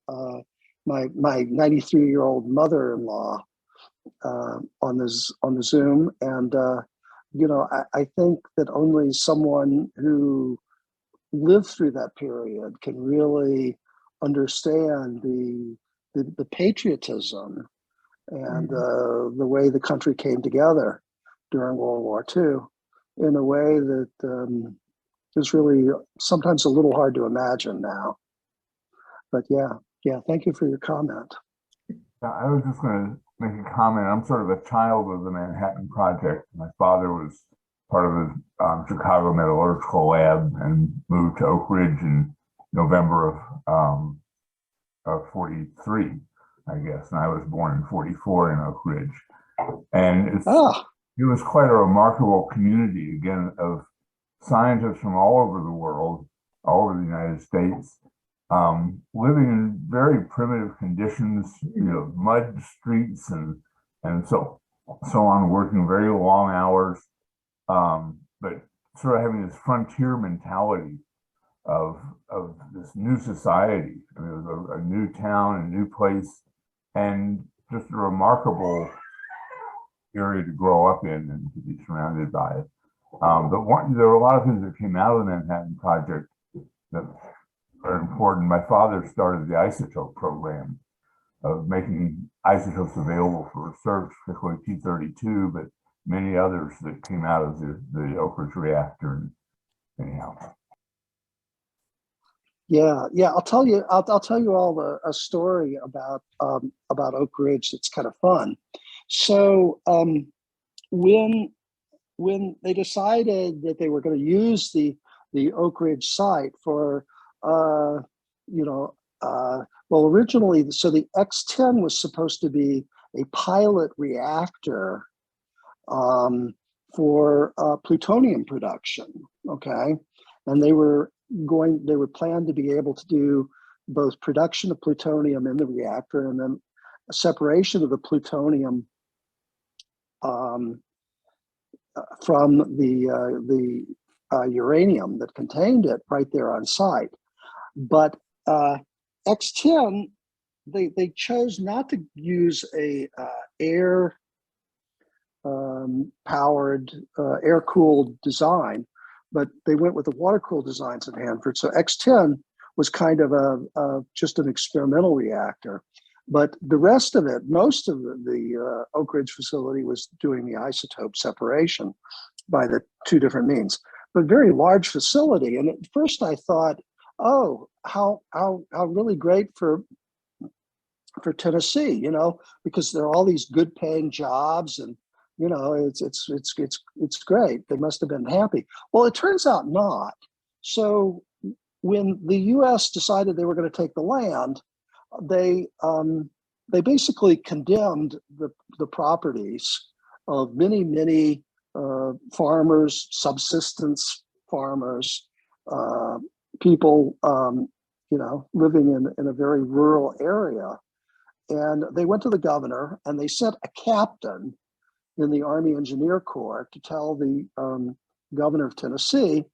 Speaker 1: my 93-year-old mother-in-law on the Zoom, and I think that only someone who lived through that period can really understand the patriotism and the way the country came together during World War II in a way that is really sometimes a little hard to imagine now. But yeah, thank you for your comment.
Speaker 11: I was just going to make a comment. I'm sort of a child of the Manhattan Project. My father was part of the Chicago Metallurgical Lab and moved to Oak Ridge in November of 43, I guess. And I was born in 44 in Oak Ridge. And it was quite a remarkable community, again, of scientists from all over the world, all over the United States, living in very primitive conditions, mud streets and so on, working very long hours, but sort of having this frontier mentality of this new society. I mean, it was a new town, a new place, and just a remarkable area to grow up in and to be surrounded by it. But there were a lot of things that came out of the Manhattan Project that are important. My father started the isotope program of making isotopes available for research, particularly P-32, but many others that came out of the Oak Ridge reactor. Anyhow.
Speaker 1: Yeah. I'll tell you all a story about Oak Ridge that's kind of fun. So when they decided that they were going to use the Oak Ridge site for, well, originally, so the X-10 was supposed to be a pilot reactor for plutonium production, okay? And they were planned to be able to do both production of plutonium in the reactor and then a separation of the plutonium from the uranium that contained it right there on site. But X-10, they chose not to use a air powered, air cooled design, but they went with the water cooled designs at Hanford. So X-10 was kind of just an experimental reactor. But the rest of it, most of the Oak Ridge facility was doing the isotope separation by the two different means. But very large facility. And at first I thought, oh, how really great for Tennessee, you know, because there are all these good paying jobs and, you know, it's great. They must have been happy. Well, it turns out not. So when the US decided they were going to take the land, they basically condemned the properties of many farmers, subsistence farmers, people you know, living in a very rural area. And they went to the governor and they sent a captain in the Army Engineer Corps to tell the governor of Tennessee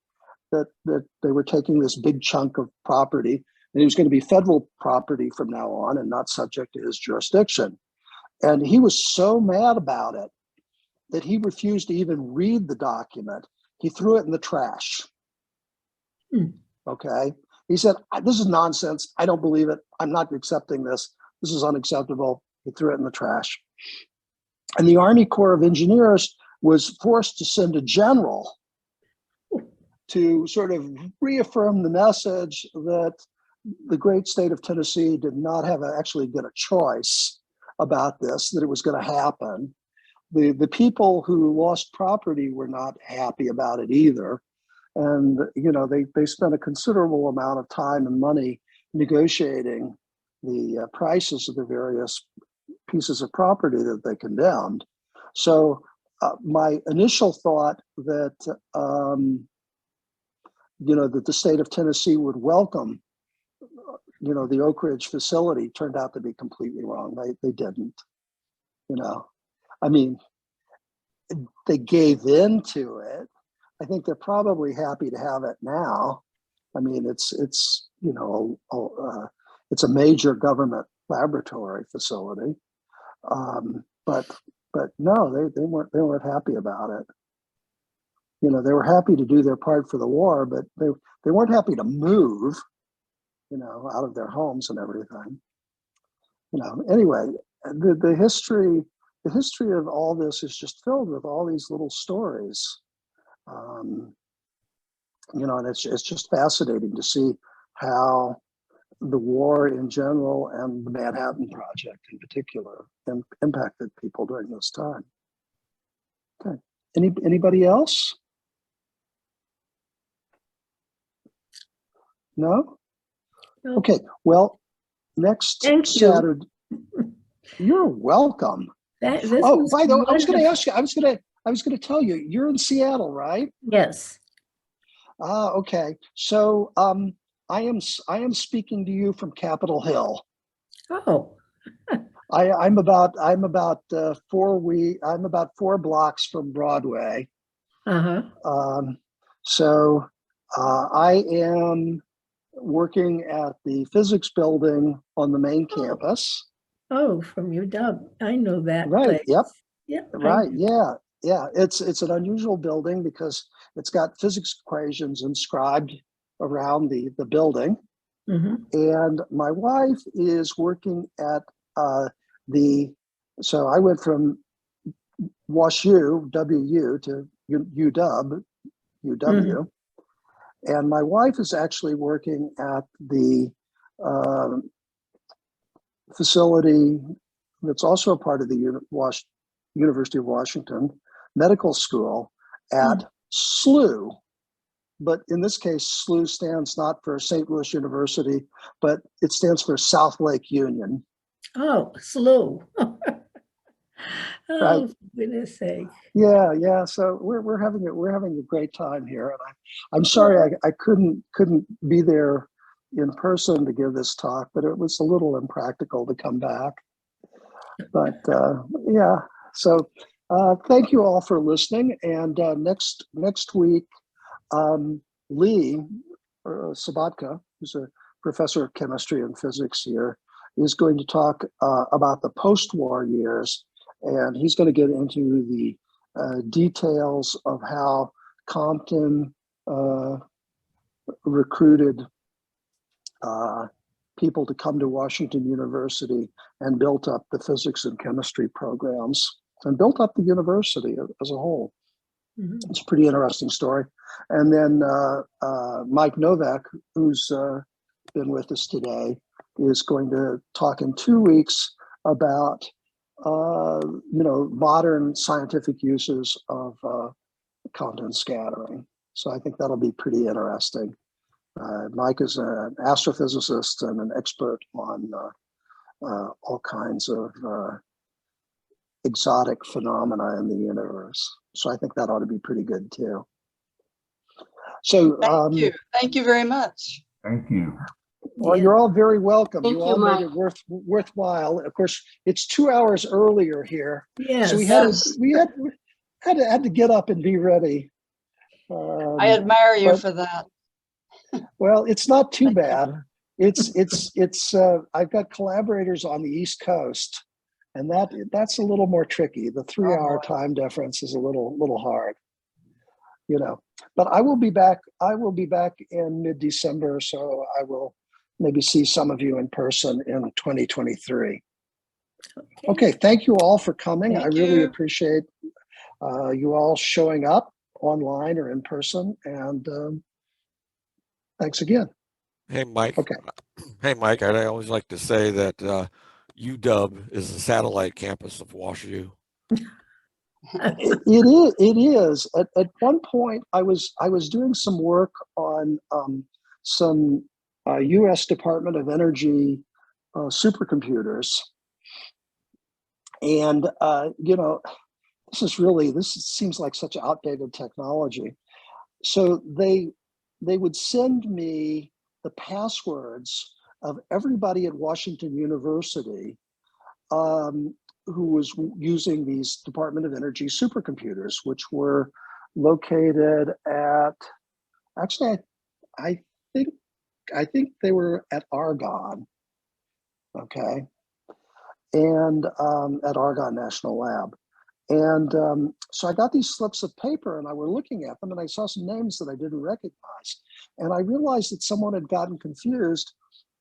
Speaker 1: that they were taking this big chunk of property and it was going to be federal property from now on and not subject to his jurisdiction. And he was so mad about it that he refused to even read the document. He threw it in the trash. Okay. He said, this is nonsense. I don't believe it. I'm not accepting this. This is unacceptable. He threw it in the trash. And the Army Corps of Engineers was forced to send a general to sort of reaffirm the message that the great state of Tennessee did not have actually get a choice about this, that it was going to happen. The people who lost property were not happy about it either. And, you know, they spent a considerable amount of time and money negotiating the prices of the various pieces of property that they condemned. So my initial thought that, you know, that the state of Tennessee would welcome, you know, the Oak Ridge facility turned out to be completely wrong. They didn't, you know, I mean, they gave in to it. I think they're probably happy to have it now. I mean, it's you know, it's a major government laboratory facility, but no, they weren't happy about it. You know, they were happy to do their part for the war, but they weren't happy to move, you know, out of their homes and everything. You know, anyway, the history of all this is just filled with all these little stories. You know, and it's just fascinating to see how the war in general and the Manhattan Project in particular impacted people during this time. Okay, anybody else? No? Okay, well, next Saturday. You're welcome. Oh, by the way, I was going to ask you. I was going to tell you. You're in Seattle, right?
Speaker 9: Yes.
Speaker 1: Okay. So I am speaking to you from Capitol Hill.
Speaker 9: Oh.
Speaker 1: I'm about 4 blocks from Broadway. So I am working at the physics building on the main campus.
Speaker 9: Oh, from UW. I know that.
Speaker 1: Right.
Speaker 9: Place.
Speaker 1: Yep.
Speaker 9: Yep.
Speaker 1: Right. Yeah. Yeah. It's an unusual building because it's got physics equations inscribed around the building. And my wife is working at so I went from WashU, WU to UW. And my wife is actually working at the facility that's also a part of the University of Washington Medical School at SLU. But in this case, SLU stands not for St. Louis University, but it stands for South Lake Union.
Speaker 9: Oh, SLU.
Speaker 1: Right.
Speaker 9: Oh, for goodness sake.
Speaker 1: Yeah. So we're having a great time here, and I'm sorry I couldn't be there in person to give this talk, but it was a little impractical to come back. But yeah, so thank you all for listening. And next week, Lee Sabatka, who's a professor of chemistry and physics here, is going to talk about the post-war years. And he's going to get into the details of how Compton recruited people to come to Washington University and built up the physics and chemistry programs and built up the university as a whole. Mm-hmm. It's a pretty interesting story. And then Mike Novak, who's been with us today, is going to talk in 2 weeks about modern scientific uses of Compton scattering. So I think that'll be pretty interesting. Mike is an astrophysicist and an expert on all kinds of exotic phenomena in the universe. So I think that ought to be pretty good too. So
Speaker 10: thank you very much.
Speaker 11: Thank you.
Speaker 1: Well, you're all very welcome.
Speaker 3: Thank
Speaker 1: you all made it worthwhile. Of course, it's 2 hours earlier here,
Speaker 9: yes.
Speaker 1: So we had to get up and be ready.
Speaker 10: I admire you for that.
Speaker 1: Well, it's not too bad. It's I've got collaborators on the East Coast, and that's a little more tricky. The 3-hour time difference is a little hard, But I will be back. In mid-December, so I will maybe see some of you in person in 2023. Okay, thank you all for coming. I really appreciate you all showing up online or in person, and thanks again.
Speaker 8: Hey, Mike.
Speaker 1: Okay.
Speaker 8: Hey, Mike, I always like to say that UW is the satellite campus of WashU.
Speaker 1: It is. At one point, I was doing some work on some U.S. Department of Energy supercomputers, and this seems like such outdated technology. So they would send me the passwords of everybody at Washington University who was using these Department of Energy supercomputers, which were located at, actually, I think they were at Argonne, okay, and at Argonne National Lab. And so I got these slips of paper and I were looking at them and I saw some names that I didn't recognize. And I realized that someone had gotten confused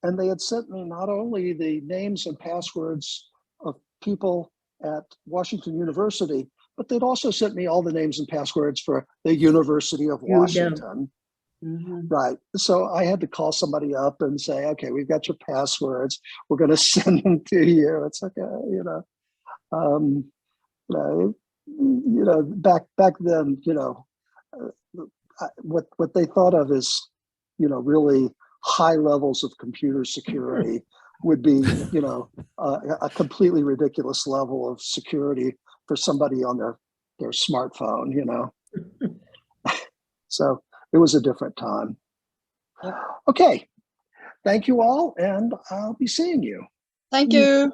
Speaker 1: and they had sent me not only the names and passwords of people at Washington University, but they'd also sent me all the names and passwords for the University of Washington. Mm-hmm. Right. So I had to call somebody up and say, okay, we've got your passwords. We're going to send them to you. It's okay, back then, what they thought of as, really high levels of computer security would be, a completely ridiculous level of security for somebody on their smartphone, So it was a different time. Yep. Okay. Thank you all, and I'll be seeing you.
Speaker 10: Thank you.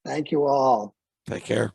Speaker 1: Thank you all.
Speaker 8: Take care.